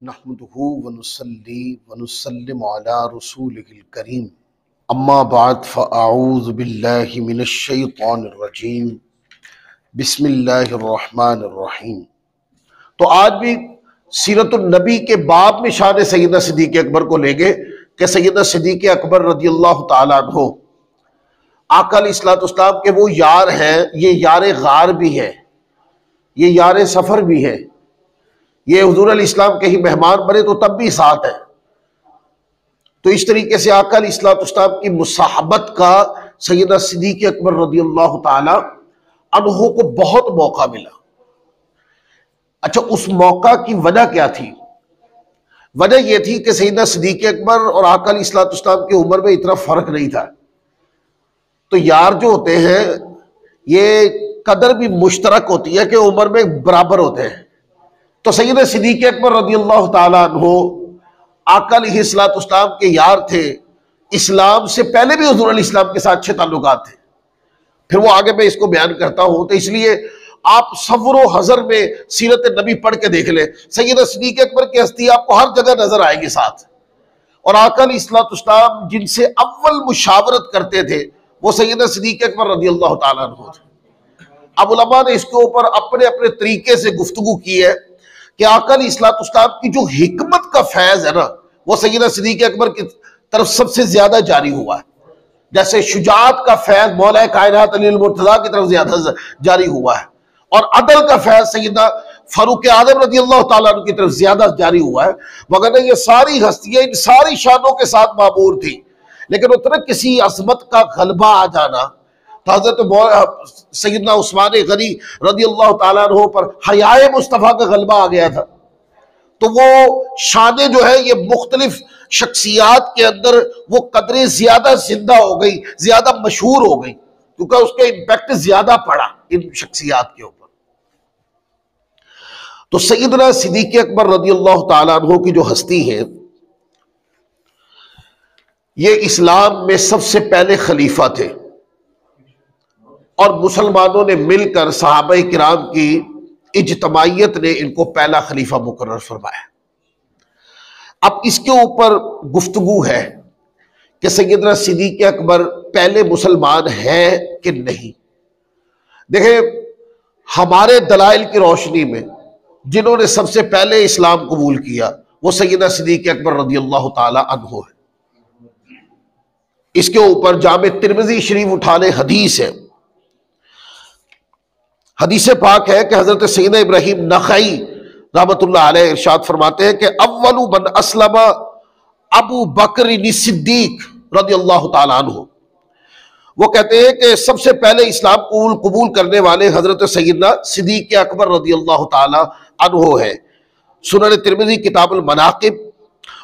नहमदुहु व नुसल्ली व नुसल्लिमु अला रसूलिहिल करीम अम्मा बाद फ़अऊज़ु बिल्लाहि मिनश शैतानिर रजीम बिस्मिल्लाहिर रहमानिर रहीम। तो आज भी सीरतुन नबी के बाब में शान सैयदना सिद्दीक़ अकबर को लेंगे कि सैयदना सिद्दीक़ अकबर रज़ियल्लाहु ताला अन्हु आका अलैहिस्सलाम के वो यार हैं, ये यार गार भी है, ये यार सफ़र भी है, ये हुज़ूर अलैहिस्सलाम के ही मेहमान बने तो तब भी साथ है। तो इस तरीके से आका अलैहिस्सलाम की मुसाहबत का सैयदना सिद्दीक़ अकबर रज़ियल्लाहु ताला अन्हु को बहुत मौका मिला। अच्छा, उस मौका की वजह क्या थी? वजह यह थी कि सैयदना सिद्दीक़ अकबर और आका अलैहिस्सलाम की उम्र में इतना फर्क नहीं था। तो यार जो होते हैं ये कदर भी मुश्तरक होती है कि उम्र में बराबर होते हैं। तो सैयदना सिद्दीक़ अकबर रज़ियल्लाहु ताला अन्हु आका अलैहिस्सलाम के यार थे। इस्लाम से पहले भी हुज़ूर अलैहिस्सलाम के साथ अच्छे ताल्लुकात थे। फिर वो आगे मैं इसको बयान करता हूं, तो इसलिए आप सफर व हजर में सीरत नबी पढ़ के देख ले, सैयदना सिद्दीक़ अकबर की हस्ती आपको हर जगह नजर आएगी साथ। और आका अलैहिस्सलाम जिनसे अव्वल मुशावरत करते थे वो सैयदना सिद्दीक़ अकबर रज़ियल्लाहु ताला अन्हु थे। अब उलमा ने इसके ऊपर अपने अपने तरीके से गुफ्तगू की है कि आका अलैहिस्सलाम की जो हिकमत का फैज है ना, वो सैयदना सिद्दीक़ अकबर की तरफ सबसे ज्यादा जारी हुआ है। जैसे शुजाअत का फैज मौला कायनात अली मुर्तज़ा की तरफ ज्यादा जारी हुआ है, और अदल का फैज सैयदना फारूक आज़म रज़ियल्लाहु ताला अन्हु की तरफ ज्यादा जारी हुआ है। वगैरह ये सारी हस्तियां इन सारी शानों के साथ मामूर थी, लेकिन उतना किसी अज़मत का गलबा आ जाना, तो हज़रत सैयदना उस्मान गनी रज़ियल्लाहु ताला अन्हु पर हयाए मुस्तफ़ा का गलबा आ गया था। तो वो शाने जो है ये मुख्तलिफ शख्सियात के अंदर वो कदरें ज्यादा जिंदा हो गई, ज्यादा मशहूर हो गई, क्योंकि उसका इम्पैक्ट ज्यादा पड़ा इन शख्सियात के ऊपर। तो सैयदना सिद्दीक़ अकबर रज़ियल्लाहु ताला अन्हु की जो हस्ती है, ये इस्लाम में सबसे पहले खलीफा थे, और मुसलमानों ने मिलकर सहाबा किराम की इज्तमाइयत ने इनको पहला खलीफा मुकर्रर फरमाया। अब इसके ऊपर गुफ्तगू है कि सैयदना सिद्दीक़ अकबर पहले मुसलमान हैं कि नहीं। देखें, हमारे दलाइल की रोशनी में जिन्होंने सबसे पहले इस्लाम कबूल किया वो सैयदना सिद्दीक़ अकबर रज़ियल्लाहु ताला अन्हु है। इसके ऊपर जामे तिर्मिज़ी शरीफ उठा ले, हदीस है, हदीस पाक है कि हजरत सैयदना इब्राहिम नखई रहमतुल्लाह अलैह इरशाद फरमाते हैं कि अव्वलु मन अस्लम अबू बकर सिद्दीक रज़ियल्लाहु ताला अन्हु। वो कहते हैं कि सबसे पहले इस्लाम कबूल करने वाले हजरत सैयदना सिद्दीक़ अकबर रज़ियल्लाहु ताला अन्हु है। सुनन तिर्मिज़ी किताबुल मनाकिब,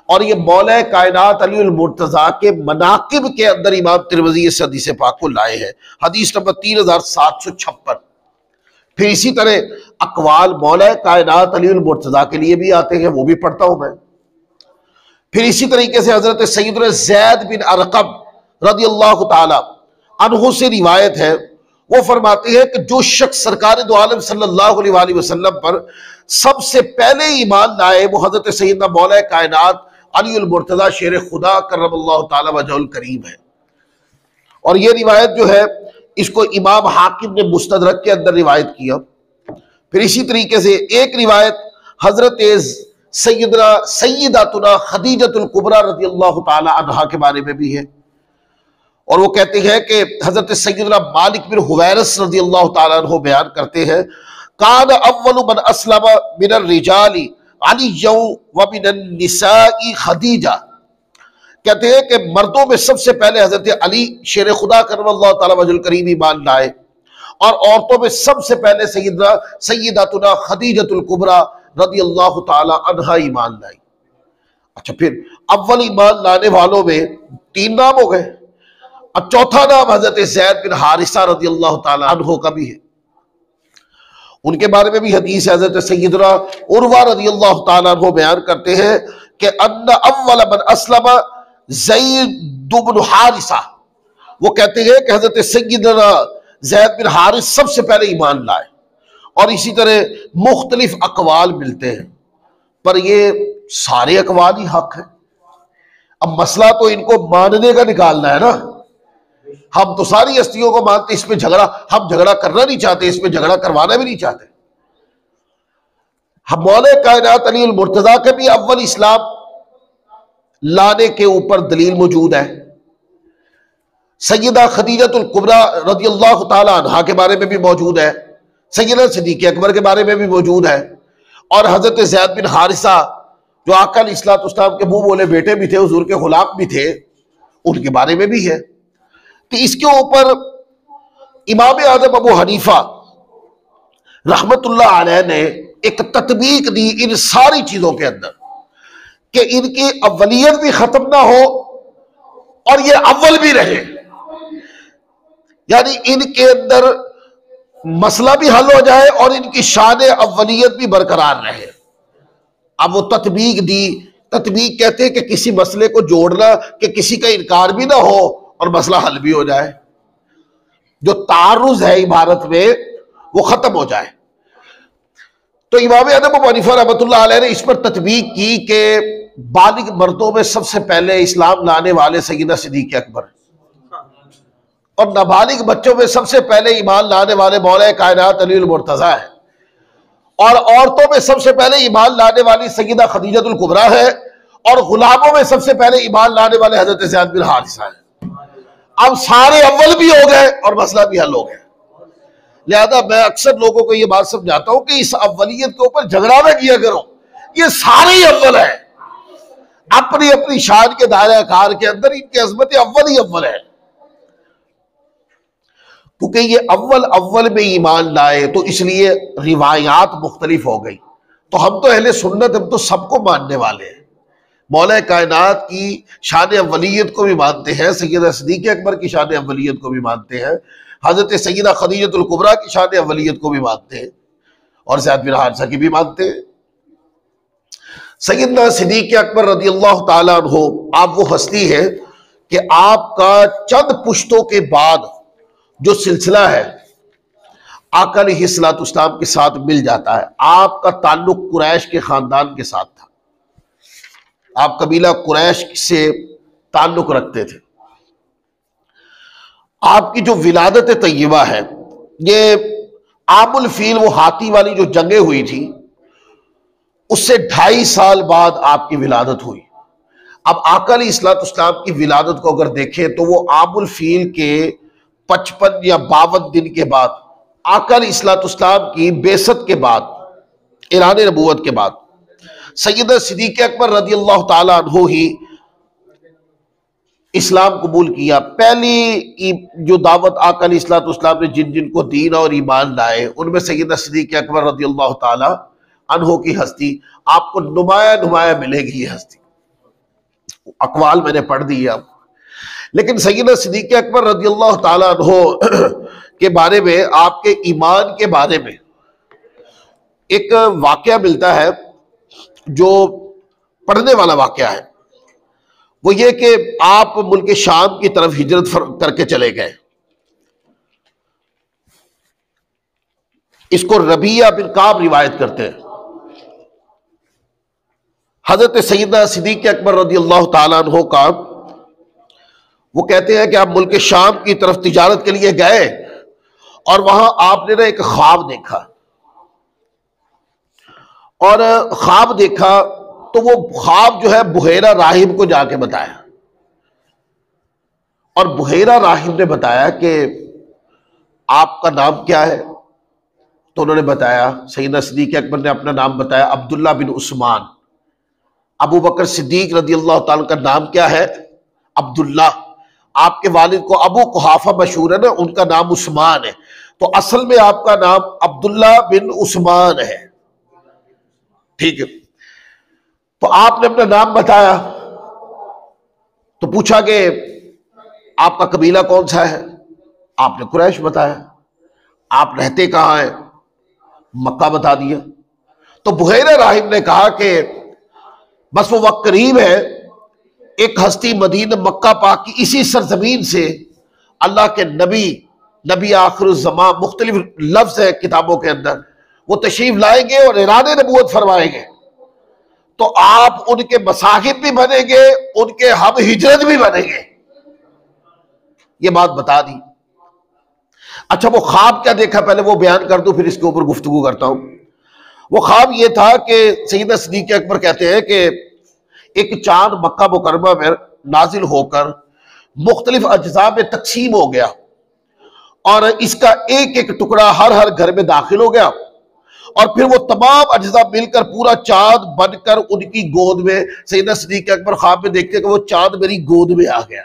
और ये मौला कायनात अली मुर्तज़ा के मनाकिब के अंदर इमाम तिर्मिज़ी इस हदीस पाक को लाए हैं, हदीस नंबर 3756। फिर इसी तरह अकवाल मौला कायनात अली मुर्तज़ा के लिए भी आते हैं, वो भी पढ़ता हूं मैं। फिर इसी तरीके से हजरत सैयदना ज़ैद बिन अरक़म रज़ियल्लाहु ताला अन्हु से रिवायत है, वो फरमाते हैं कि जो शख्स सरकार दो आलम सल्लल्लाहु अलैहि वसल्लम पर सबसे पहले ईमान लाए वो हजरत सैयदना मौला कायनात अली मुर्तज़ा शेर खुदा करमल्लाहु ताला वजहुल करीम है। और ये रिवायत जो है इसको इमाम हाकिम ने मुस्तदरक के अंदर रिवायत किया। फिर इसी तरीके से एक रिवायत हजरत सैयदातुना खदीजतुल कुबरा रज़ियल्लाहु ताला अन्हा के बारे में भी है, और वो कहते हैं कि हजरत सैयदना मालिक बिन हुवैरस रज़ियल्लाहु ताला अन्हु बयान करते हैं, कान अव्वलु मन अस्लम मिनर रिजाली अलिय्यु व मिनन निसाई खदीजा। कहते हैं कि मर्दों में सबसे पहले हजरत अली शेर खुदा करमल्लाहु ताला वजहुल करीम ईमान लाए, और औरतों में सबसे पहले सैयदातुना खदीजतुल कुबरा रज़ियल्लाहु ताला अन्हा ईमान लाई। अच्छा, फिर अव्वल ईमान लाने वालों में 3 नाम हो गए, और चौथा नाम हजरत ज़ैद बिन हारिसा रज़ियल्लाहु ताला अन्हु का भी है। उनके बारे में भी हदीस है, हजरत सैयदना उर्वा रज़ियल्लाहु ताला अन्हु बयान करते हैं कि अन्ना अव्वल मन अस्लम ज़ैद बिन हारिसा। वो कहते हैं कि हजरत सैयदना ज़ैद बिन हारिस सबसे पहले ईमान लाए, और इसी तरह मुख्तलिफ अकवाल मिलते हैं, पर ये सारे अकवाल ही हक है। अब मसला तो इनको मानने का निकालना है ना। हम तो सारी हस्तियों को मानते, इसमें झगड़ा, हम झगड़ा करना नहीं चाहते, इसमें झगड़ा करवाना भी नहीं चाहते। हम मौला कायनात अली अल मुर्तजा के भी अव्वल इस्लाम लाने के ऊपर दलील मौजूद है। सैयदा खदीजतुल कुबरा रज़ियल्लाहु ताला अन्हा के बारे में भी मौजूद है, सैयदा सिद्दीक़ अकबर के बारे में भी मौजूद है, और हजरत ज़ैद बिन हारिसा जो आका अलैहिस्सलातु वस्सलाम के मुंह बोले बेटे भी थे, हुजूर के गुलाम भी थे, उनके बारे में भी है। तो इसके ऊपर इमाम आज़म अबू हनीफा रहमतुल्लाह अलैह ने एक तत्बीक दी इन सारी चीजों के अंदर कि इनकी अव्वलियत भी खत्म ना हो और ये अव्वल भी रहे, यानी इनके अंदर मसला भी हल हो जाए और इनकी शान अव्वलियत भी बरकरार रहे। अब वो तत्बीक दी, तत्बीक कहते हैं कि किसी मसले को जोड़ना कि किसी का इनकार भी ना हो और मसला हल भी हो जाए, जो तारुज है इबारत में वो खत्म हो जाए। तो इमाम आज़म अबू हनीफा रहमतुल्लाह अलैह ने इस पर तत्बीक की कि बालिग मर्दों में सबसे पहले इस्लाम लाने वाले सैयदना सिद्दीक़ अकबर, और नाबालिग बच्चों में सबसे पहले ईमान लाने वाले मौला कायनात अली अल मुर्तज़ा है, और औरतों में सबसे पहले ईमान लाने वाली सैयदा खदीजतुल कुबरा है, और गुलामों में सबसे पहले ईमान लाने वाले हजरत ज़ैद बिन हारिसा है। अब सारे अव्वल भी हो गए और मसला भी हल हो गया। लिहाजा मैं अक्सर लोगों को यह बात समझाता हूं कि इस अव्वलियत के ऊपर झगड़ा ना किया करो, ये सारे ही अव्वल है, अपनी अपनी शान के दायरे कार के अंदर इनकी अजमत अव्वल ही अव्वल है। क्योंकि ये अव्वल अव्वल में ईमान लाए तो इसलिए रिवायात मुख्तलिफ हो गई। तो हम तो अहले सुन्नत, हम तो सबको मानने वाले हैं, मौला कायनात की शान अव्वलियत को भी मानते हैं, सैयदा सिद्दीक़ अकबर की शान अव्वलियत को भी मानते हैं, हजरत सैयदा खदीजतुल कुबरा की शान अव्वलियत को भी मानते हैं, और ज़ैद बिन हारिसा की भी मानते हैं। सैयदना सिद्दीक़ अकबर रज़ियल्लाहु ताला अन्हु, आप वो हस्ती है कि आपका चंद पुश्तों के बाद जो सिलसिला है आका अलैहिस्सलातु वस्सलाम के साथ मिल जाता है। आपका ताल्लुक कुरैश के खानदान के साथ था, आप कबीला कुरैश से ताल्लुक रखते थे। आपकी जो विलादत तय्यबा है, ये आमुल फील, वो हाथी वाली जो जंगें हुई थी, उससे 2.5 साल बाद आपकी विलादत हुई। अब आका अलैहिस्सलातु वस्सलाम की विलादत को अगर देखें तो वो आमुल फील के 55 या 52 दिन के बाद, आका अलैहिस्सलातु वस्सलाम की बेसत के बाद, ऐलान नबूवत के बाद, सैयदा सिद्दीक़ अकबर रज़ियल्लाहु ताला अन्हु ही इस्लाम कबूल किया। पहली जो दावत आका अलैहिस्सलातु वस्सलाम ने जिन जिन को दीन और ईमान लाए, उनमें सैयदा सिद्दीक़ अकबर रज़ियल्लाहु ताला अन्हु की हस्ती आपको नुमाया मिलेगी। ये हस्ती अकवाल मैंने पढ़ दी है, लेकिन सैयदा सिद्दीक़ अकबर रज़ियल्लाहु ताला अन्हु के बारे में, आपके ईमान के बारे में एक वाक़या मिलता है जो पढ़ने वाला वाक़या है। वो ये कि आप मुल्क शाम की तरफ हिजरत करके चले गए। इसको रबिया बिन काब रिवायत करते हैं। हजरत सैयदना सिद्दीक़ अकबर रज़ियल्लाहु ताला अन्हु का वो कहते हैं कि आप मुल्क शाम की तरफ तिजारत के लिए गए और वहां आपने ना एक ख्वाब देखा, और ख्वाब देखा तो वो ख्वाब जो है बुहैरा राहिब को जाके बताया, और बुहैरा राहिब ने बताया कि आपका नाम क्या है। तो उन्होंने बताया, सैयदना सिद्दीक़ अकबर ने अपना नाम बताया, अब्दुल्ला बिन उस्मान। अबू बकर सिद्दीक रज़ियल्लाहु ताला का नाम क्या है? अब्दुल्ला। आपके वालिद को अबू कुहाफा मशहूर है ना, उनका नाम उस्मान है, तो असल में आपका नाम अब्दुल्ला बिन उस्मान है। ठीक है, तो आपने अपना नाम बताया, तो पूछा कि आपका कबीला कौन सा है? आपने कुरैश बताया। आप रहते कहाँ हैं? मक्का बता दिया। तो बुहैरा राहिब ने कहा कि बस वो वक्त करीब है, एक हस्ती मदीना मक्का पाक की इसी सरजमीन से अल्लाह के नबी आखिरुज़्ज़मान, मुख्तलिफ लफ्ज है किताबों के अंदर, वो तशरीफ लाएंगे और ऐलान नबूवत फरमाएंगे। तो आप उनके मसाहिब भी बनेंगे, उनके हम हिजरत भी बनेंगे। ये बात बता दी। अच्छा, वो ख्वाब क्या देखा पहले वो बयान कर दूं, फिर इसके ऊपर गुफ्तगू करता हूं। वो ख्वाब ये था कि सैयदना सिद्दीक़ अकबर कहते हैं कि एक चांद मक्का मुकरमा में नाजिल होकर मुख्तलिफ अज्जा में तकसीम हो गया और इसका एक एक टुकड़ा हर हर घर में दाखिल हो गया और फिर वो तमाम अज्जा मिलकर पूरा चांद बनकर उनकी गोद में, सैयदना सिद्दीक़ अकबर ख्वाब में देखते कि वो चांद मेरी गोद में आ गया।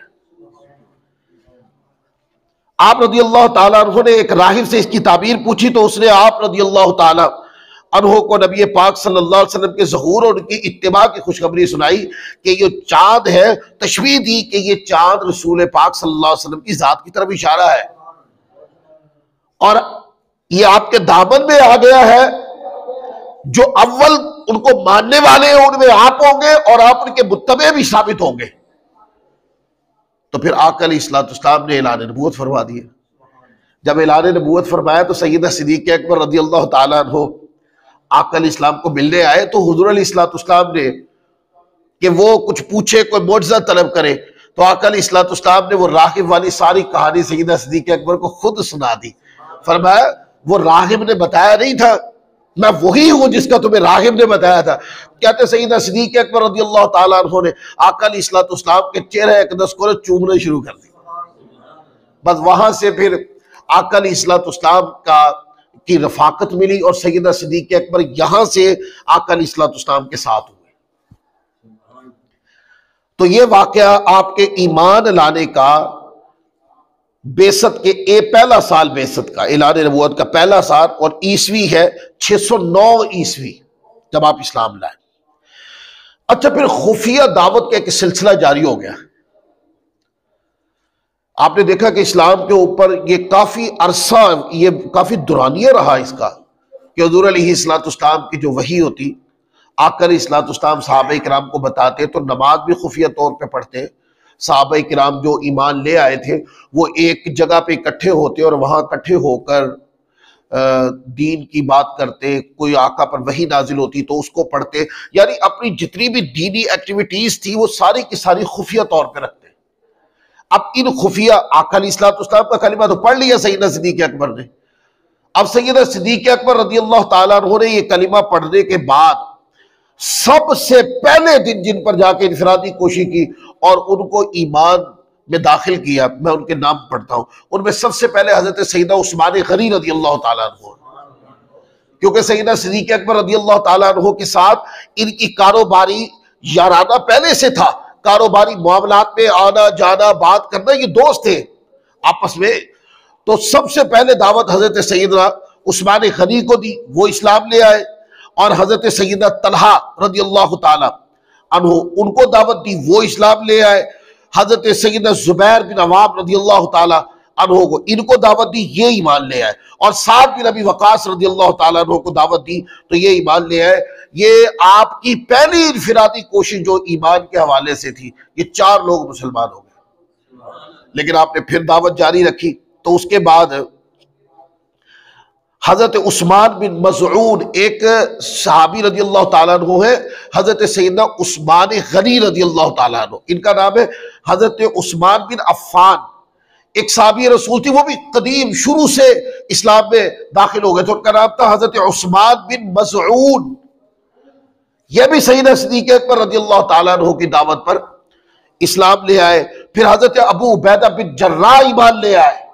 आप रज़ी अल्लाह ताला अन्हु ने एक राहिब से इसकी ताबीर पूछी तो उसने आप रज़ी अल्लाह ताला अन्हु को नबी पाक सल्लल्लाहु अलैहि वसल्लम के ज़हूर और उनकी इत्तिबा की खुशखबरी सुनाई कि ये चांद है, तशबीह दी कि ये चांद रसूल पाक सल्लल्लाहु अलैहि वसल्लम की जात की तरफ इशारा है और ये आपके दामन में आ गया है। जो अव्वल उनको मानने वाले हैं उनमें आप होंगे और आप उनके मुत्तबे भी साबित होंगे। तो फिर आका अलैहिस्सलाम ने ऐलान नबूवत फरमा दिया। जब ऐलान नबूवत फरमाया तो सैयदना सिद्दीक़ अकबर रज़ियल्लाहु ताला अन्हु आका अलैहिस्सलाम को मिलने आए तो हुज़ूर अलैहिस्सलाम ने कि वो कुछ पूछे, कोई मुअज्ज़ा तलब करे, तो आका अलैहिस्सलाम ने वो राहिब वाली सारी कहानी सैयदना सिद्दीक़ अकबर को खुद सुना दी। फरमाया वो राहिब ने बताया नहीं था, मैं वही हूं जिसका तुम्हें राहिब ने बताया था। कहते सैयदना सिद्दीक़ अकबर रज़ियल्लाहु ताला अन्हु ने आका अलैहिस्सलाम के चेहरे अक़दस को चूमने शुरू कर दी। बस वहां से फिर आका अलैहिस्सलाम की रफाकत मिली और सैयदना सिद्दीक़ अकबर यहां से आका अलैहिस्सलाम के साथ हुए। तो ये वाकया आपके ईमान लाने का, बेसत के पहला साल, बेसत का ऐलान नबूवत का पहला साल और ईस्वी है 609 ईस्वी जब आप इस्लाम लाए। अच्छा, फिर खुफिया दावत का एक सिलसिला जारी हो गया। आपने देखा कि इस्लाम के ऊपर ये काफी अरसा, ये काफी दुरानिया रहा इसका कि हुज़ूर अलैहिस्सलाम की जो वही होती, आका अलैहिस्सलाम सहाबा किराम को बताते तो नमाज भी खुफिया तौर पे पढ़ते। सहाबा किराम जो ईमान ले आए थे वो एक जगह पे इकट्ठे होते और वहां इकट्ठे होकर दीन की बात करते। कोई आका पर वही नाजिल होती तो उसको पढ़ते, यानी अपनी जितनी भी दीनी एक्टिविटीज थी वो सारी की सारी खुफिया तौर पे रखते। अब इन खुफिया आका अलैहिस्सलाम का कलिमा तो पढ़ लिया सैयदना सिद्दीक़ अकबर ने। अब सैयदना सिद्दीक़ अकबर रज़ियल्लाहु ताला अन्हु ने ये कलिमा पढ़ने के बाद सबसे पहले दिन जिन पर जाके इनफरादी कोशिश की और उनको ईमान में दाखिल किया, मैं उनके नाम पढ़ता हूं। उनमें सबसे पहले हजरत सैयदना उस्मान गनी रज़ियल्लाहु ताला अन्हु, क्योंकि सैयदना सिद्दीक़ अकबर रज़ियल्लाहु ताला अन्हु के साथ इनकी कारोबारी याराना पहले से था। कारोबारी मामलात में आना जाना, बात करना, ये दोस्त थे आपस में। तो सबसे पहले दावत हजरत सैयदना उस्मान गनी को दी, वो इस्लाम ले आए और हजरत सैयदना तलहा रज़ियल्लाहु ताला अन्हु उनको दावत दी, वो इस्लाम ले आए। हजरत सैयदना जुबैर बिन अवाम रज़ियल्लाहु ताला अन्हु को इनको दावत दी, ये ईमान ले आए। और साद बिन अबी वक़ास रज़ियल्लाहु ताला अन्हु को दावत दी तो ये ईमान ले आए। ये आपकी पहली इनफिरादी कोशिश जो ईमान के हवाले से थी, ये 4 लोग मुसलमान हो गए। लेकिन आपने फिर दावत जारी रखी। तो उसके बाद हजरत उस्मान बिन मज़ऊन एक सहाबी रज़ियल्लाहु ताला अन्हु है, हजरत सैयदना उस्मान गनी रज़ियल्लाहु ताला अन्हु, इनका नाम है हजरत उस्मान बिन अफ़्फ़ान, एक सहाबी रसूल थी, वो भी कदीम शुरू से इस्लाम में दाखिल हो गए थे। उनका नाम था हजरत उस्मान बिन मज़ऊन। यह भी सैयदना सिद्दीक़ अकबर रज़ियल्लाहु ताला अन्हु की दावत पर इस्लाम ले आए। फिर हजरत अबू उबैदा बिन जर्राह ईमान ले आए।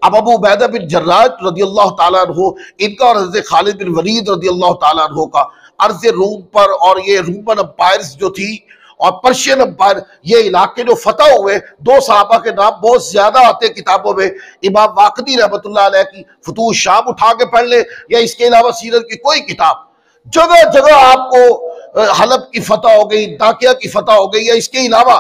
अब अबू उबैदा बिन जर्राह रज़ियल्लाहु ताला अन्हु, इनका और हज़रत खालिद बिन वलीद रज़ियल्लाहु ताला अन्हु का अर्ज़ रूम पर, और ये रोमन अम्पायर्स जो थी और पर्शियन अम्पायर, ये इलाके जो फतह हुए, 2 सहाबा के नाम बहुत ज्यादा आते किताबों में। इमाम वाक़िदी रहमतुल्लाह अलैह की फुतूह शाम उठा के पढ़ ले या इसके अलावा सीरत की कोई किताब, जगह जगह आपको हलब की फतह हो गई, दाकिया की फतह हो गई, या इसके अलावा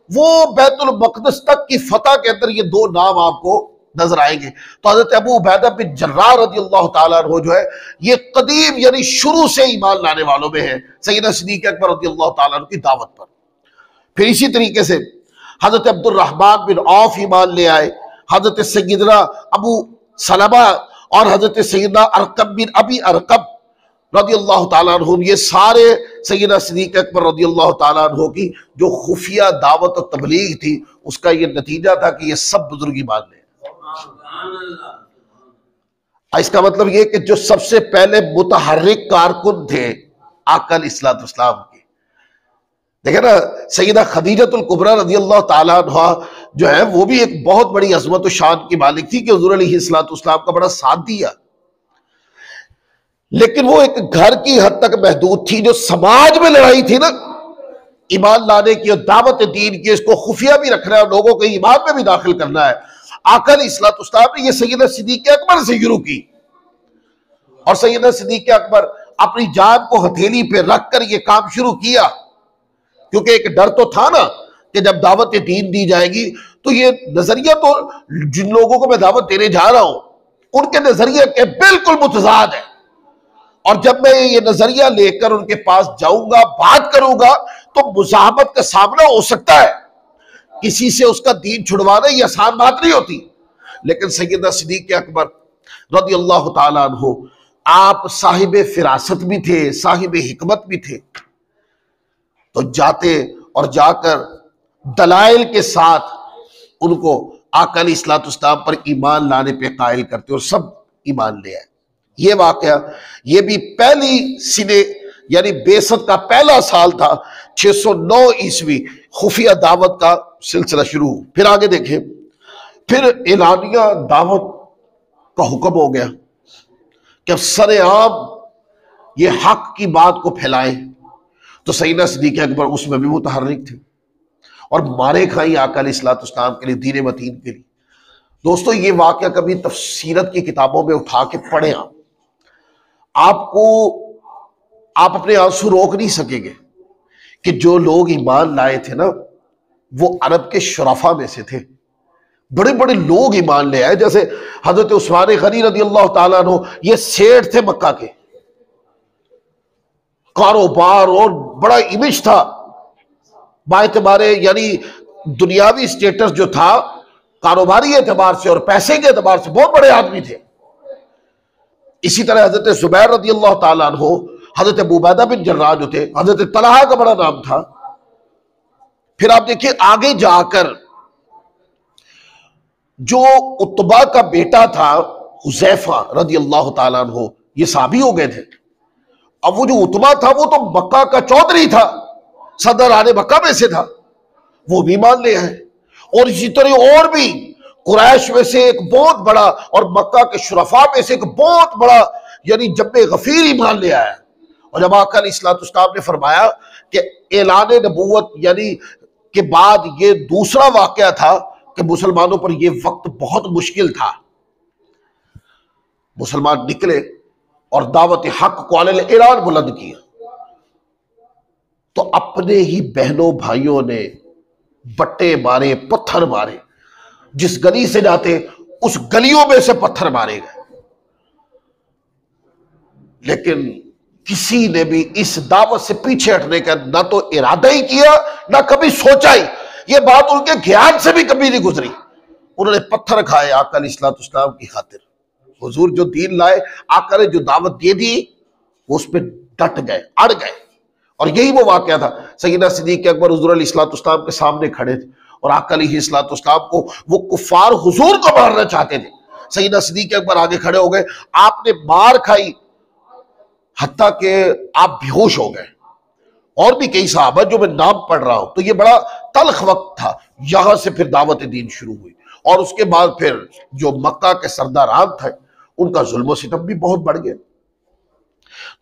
वो बैतुल मक़दस तक की फतह के अंदर ये 2 नाम आपको नजर आएंगे। तो हजरत अबू उबैदा बिन जर्राह रज़ियल्लाहु ताला अन्हु जो है ये कदीम यानी शुरू से ईमान लाने वालों में है सैयदना सिद्दीक़ अकबर रज़ियल्लाहु ताला अन्हु की दावत पर। फिर इसी तरीके से हजरत अब्दुर्रहमान बिन औफ ईमान ले आए, हजरत सैयदना अबू सलमा और हजरत सैयदना अरकम बिन अबी अरकम रज़ी अल्लाह ताला अन्हुम, ये सारे सैयदना सिद्दीक़ अकबर रज़ी अल्लाह ताला अन्हु की जो खुफिया दावत और तबलीग थी, उसका ये नतीजा था कि ये सब बुजुर्ग ईमान ले। इसका मतलब ये कि जो सबसे पहले मुतहर्रिक कारकुन थे आका अलैहिस्सलाम के, देखे ना, सैयदा खदीजतुल कुबरा रज़ी अल्लाह ताला अन्हा जो है वो भी एक बहुत बड़ी अज़मत और शान की मालिक थी कि हुज़ूर अलैहिस्सलाम का बड़ा साथ दिया, लेकिन वो एक घर की हद तक महदूद थी। जो समाज में लड़ाई थी ना ईमान लाने की और दावत दीन की, इसको खुफिया भी रखना है और लोगों को ईमान में भी दाखिल करना है, आका अलैहिस्सलाम ने ये सैयदना सिद्दीक़ अकबर से शुरू की। और सैयदना सिद्दीक़ अकबर अपनी जान को हथेली पे रखकर ये काम शुरू किया, क्योंकि एक डर तो था ना कि जब दावत दीन दी जाएगी तो ये नजरिया तो जिन लोगों को मैं दावत देने जा रहा हूं उनके नजरिए के बिल्कुल मुतजाद है, और जब मैं ये नजरिया लेकर उनके पास जाऊंगा, बात करूंगा, तो मुज़ाहमत का सामना हो सकता है। किसी से उसका दीन छुड़वाना ये आसान बात नहीं होती। लेकिन सैयदना सिद्दीक़ अकबर रज़ी अल्लाह ताला अन्हु, आप साहिब फिरासत भी थे, साहिब हिकमत भी थे, तो जाते और जाकर दलाइल के साथ उनको आका अलैहिस्सलाम पर ईमान लाने पे कायल करते और सब ईमान ले आए। ये वाकया, ये भी पहली सिने यानी बेसत का पहला साल था, 609 ईस्वी खुफिया दावत का सिलसिला शुरू। फिर आगे देखें, फिर एलानिया दावत का हुक्म हो गया कि अब सरेआम ये हक की बात को फैलाएं। तो सैयदना सिद्दीक़ अकबर उसमें भी मुतहर्रिक थे और मारे खाई आका अलैहिस्सलाम के लिए, दीन मतीन के लिए। दोस्तों, ये वाकया कभी तफसीरत की किताबों में उठा के पढ़े, आप अपने आंसू रोक नहीं सकेंगे कि जो लोग ईमान लाए थे ना वो अरब के शुरफा में से थे। बड़े बड़े लोग ईमान ले आए, जैसे हजरत उस्मान गनी रज़ी अल्लाह ताला अन्हु, ये सेठ थे मक्का के, कारोबार और बड़ा इमेज था, बाएतबारे यानी दुनियावी स्टेटस जो था कारोबारी एतबार से और पैसे के एतबार से बहुत बड़े आदमी थे। इसी तरह हजरत जुबैर रज़ी अल्लाह ताला अन्हु, हजरत अबू उबैदा बिन जर्राह जो थे, हजरत तलहा का बड़ा नाम था। फिर आप देखिए आगे जाकर जो उत्बा का बेटा था हुज़ैफा रज़ी अल्लाह ताला अन्हु, ये साहबी हो गए थे। अब वो जो उत्बा था वो तो मक्का का चौधरी था, सदर आने मक्का में से था, वो भी मान ले आए। और इसी तरह और भी कुरैश में से एक बहुत बड़ा और मक्का के शुरफा में से एक बहुत बड़ा यानी जब्बे गफीर ईमान ले आया। और जब आका अलैहिस्सलाम ने फरमाया कि ऐलान नबूवत यानी के बाद ये दूसरा वाकया था कि मुसलमानों पर ये वक्त बहुत मुश्किल था, मुसलमान निकले और दावत हक को ऐलान बुलंद किया, तो अपने ही बहनों भाइयों ने बट्टे मारे, पत्थर मारे, जिस गली से जाते उस गलियों में से पत्थर मारे गए। लेकिन किसी ने भी इस दावत से पीछे हटने का ना तो इरादा ही किया, ना कभी सोचा ही, ये बात उनके ज्ञान से भी कभी नहीं गुजरी। उन्होंने पत्थर खाए आका अलैहिस्सलाम की खातिर। हुजूर जो दीन लाए, आका ने जो दावत दे दी, वो उस पर डट गए, अड़ गए। और यही वो वाकया था। सैयदना सिद्दीक़ अकबर हुजूर अलैहिस्सलाम के सामने खड़े थे और आका अलैहिस्सलाम को वो कुफार हुजूर को मारना चाहते थे। सैयदना सिद्दीक़ अकबर आगे खड़े हो गए, आपने मार खाई हत्ता के आप बेहोश हो गए। और भी कई सहाबा जो मैं नाम पढ़ रहा हूं। तो ये बड़ा तल्ख वक्त था। यहां से फिर दावत दीन शुरू हुई और उसके बाद फिर जो मक्का के सरदारान थे उनका जुल्म सितम भी बहुत बढ़ गया।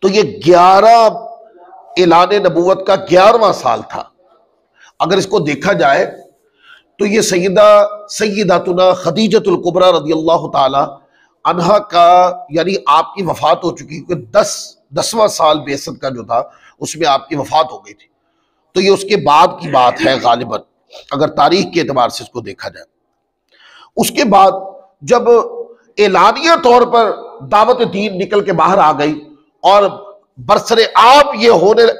तो ये 11 ऐलान नबूवत का 11वां साल था। अगर इसको देखा जाए तो ये सैयदातुना खदीजतुल कुबरा रज़ी अल्लाह ताला अन्हा का यानी आपकी वफात हो चुकी, क्योंकि 10वां साल बेसत का जो था उसमें आपकी वफात हो गई थी। तो ये उसके बाद की बात है गालिबन, अगर तारीख के एतबार से इसको देखा जाए। उसके बाद जब एलानिया तौर पर दावत दीन निकल के बाहर आ गई और बरसरे आप ये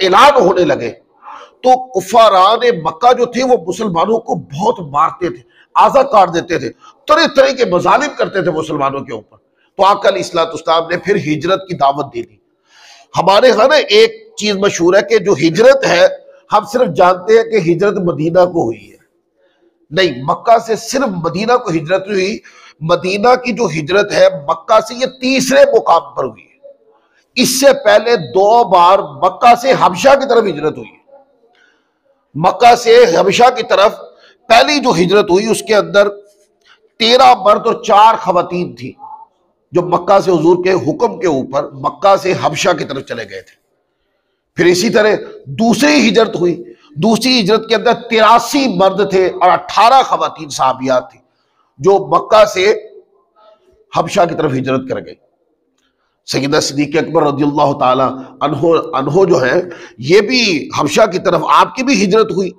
ऐलान होने लगे, तो कुफारान मक्का जो थे वो मुसलमानों को बहुत मारते थे, आज़ा काट देते थे, तरह तरह के मजालिम करते थे मुसलमानों के ऊपर। तो आका अलैहिस्सलाम ने फिर हिजरत की दावत दे दी हमारे यहाँ ना एक चीज मशहूर है कि जो हिजरत है, हम सिर्फ जानते हैं कि हिजरत मदीना को हुई है। नहीं, मक्का से सिर्फ मदीना को हिजरत हुई। मदीना की जो हिजरत है मक्का से, ये तीसरे मुकाम पर हुई है। इससे पहले 2 बार मक्का से हबशा की तरफ हिजरत हुई है। मक्का से हबशा की तरफ पहली जो हिजरत हुई उसके अंदर 13 मर्द और 4 खवातीन थी, जो मक्का से हुजूर के हुक्म के ऊपर मक्का से हबशा की तरफ चले गए थे। फिर इसी तरह दूसरी हिजरत हुई। दूसरी हिजरत के अंदर 83 मर्द थे और 18 खवातीन साहबियात थी, जो मक्का से हबशा की तरफ हिजरत कर गए। सैयदा सिद्दीक़ अकबर रज़ियल्लाहु ताला अन्हो जो है, ये भी हबशा की तरफ आपकी भी हिजरत हुई।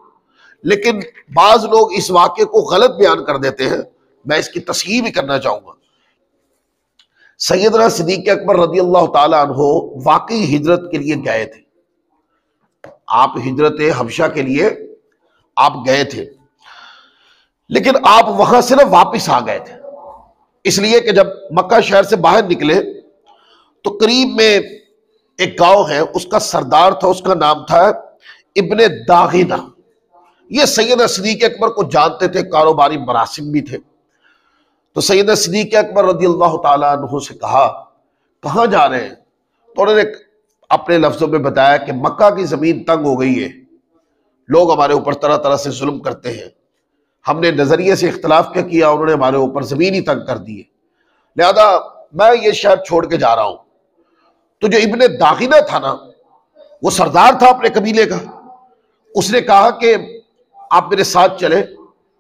लेकिन बाज लोग इस वाक़े को गलत बयान कर देते हैं, मैं इसकी तस्हीह भी करना चाहूंगा। सैयदना सिद्दीक़ अकबर रज़ियल्लाहु ताला अन्हो वाकई हिजरत के लिए गए थे। आप हिजरत हबशा के लिए आप गए थे, लेकिन आप वहां से ना वापिस आ गए थे, इसलिए कि जब मक्का शहर से बाहर निकले तो करीब में एक गांव है, उसका सरदार था, उसका नाम था इब्ने दागिना। ये सैयदना सिद्दीक़ अकबर को जानते थे, कारोबारी मरासिम भी थे। तो सैयदना सिद्दीक़ अकबर रज़ियल्लाहु ताला अन्हु से कहा, कहाँ जा रहे हैं? तो उन्होंने अपने लफ्जों में बताया कि मक्का की जमीन तंग हो गई है, लोग हमारे ऊपर तरह तरह से जुल्म करते हैं, हमने नजरिए से इख्तलाफ क्या किया, उन्होंने हमारे ऊपर जमीन ही तंग कर दी है, लिहाजा मैं ये शहर छोड़ के जा रहा हूं। तो जो इब्ने दागिना था ना, वो सरदार था अपने कबीले का, उसने कहा कि आप मेरे साथ चले,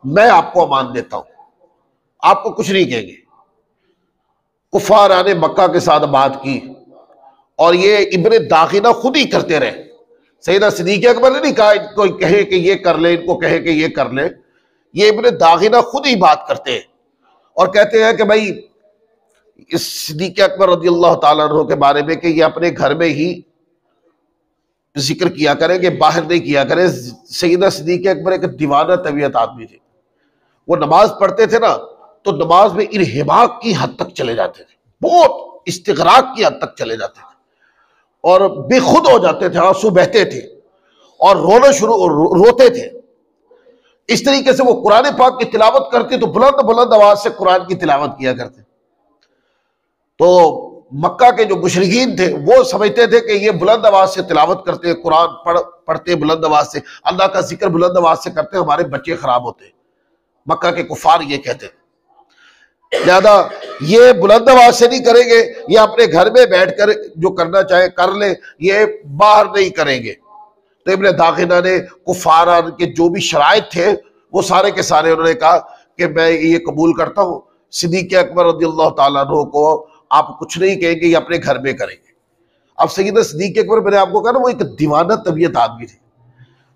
मैं आपको अमान देता हूं, आपको कुछ नहीं कहेंगे। कुफार ने मक्का के साथ बात की और ये इब्ने दागिना खुद ही करते रहे। सैयदना सिद्दीक़ अकबर ने नहीं कहा इनको कहे कि ये कर ले, इनको कहे कि ये कर ले। ये इब्ने दागिना खुद ही बात करते हैं और कहते हैं कि भाई इस सिद्दीक़ अकबर रज़ियल्लाहु ताला अन्हु के बारे में कि ये अपने घर में ही जिक्र किया करेंगे, बाहर नहीं किया करें। सैयदना सिद्दीक़ अकबर एक दीवाना तबीयत आदमी थे। वो नमाज पढ़ते थे ना, तो नमाज में इरहिबाक की हद तक चले जाते थे, बहुत इस्तिग़राक की हद तक चले जाते थे और बेखुद हो जाते थे, आंसू बहते थे और रोते थे। इस तरीके से वो कुरान पाक की तिलावत करते तो बुलंद बुलंद आवाज से कुरान की तिलावत किया करते। तो मक्का के जो मुशरिकीन थे वो समझते थे कि ये बुलंद आवाज से तिलावत करते, कुरान पढ़ते बुलंद आवाज से, अल्लाह का जिक्र बुलंद आवाज से करते, हमारे बच्चे खराब होते। मक्का के कुफार ये कहते, ज्यादा ये बुलंद आवाज से नहीं करेंगे, ये अपने घर में बैठकर जो करना चाहे कर ले, ये बाहर नहीं करेंगे। तो इब्ने दागिना ने कुफारा के जो भी शराइत थे वो सारे के सारे उन्होंने कहा कि मैं ये कबूल करता हूँ, सिद्दीक़ अकबर रज़ियल्लाहु ताला अन्हु को आप कुछ नहीं कहेंगे, ये अपने घर में करेंगे। अब सैयदना सिद्दीक़ अकबर, मैंने आपको कहा ना, वो एक दीवाना तबीयत आदमी थे।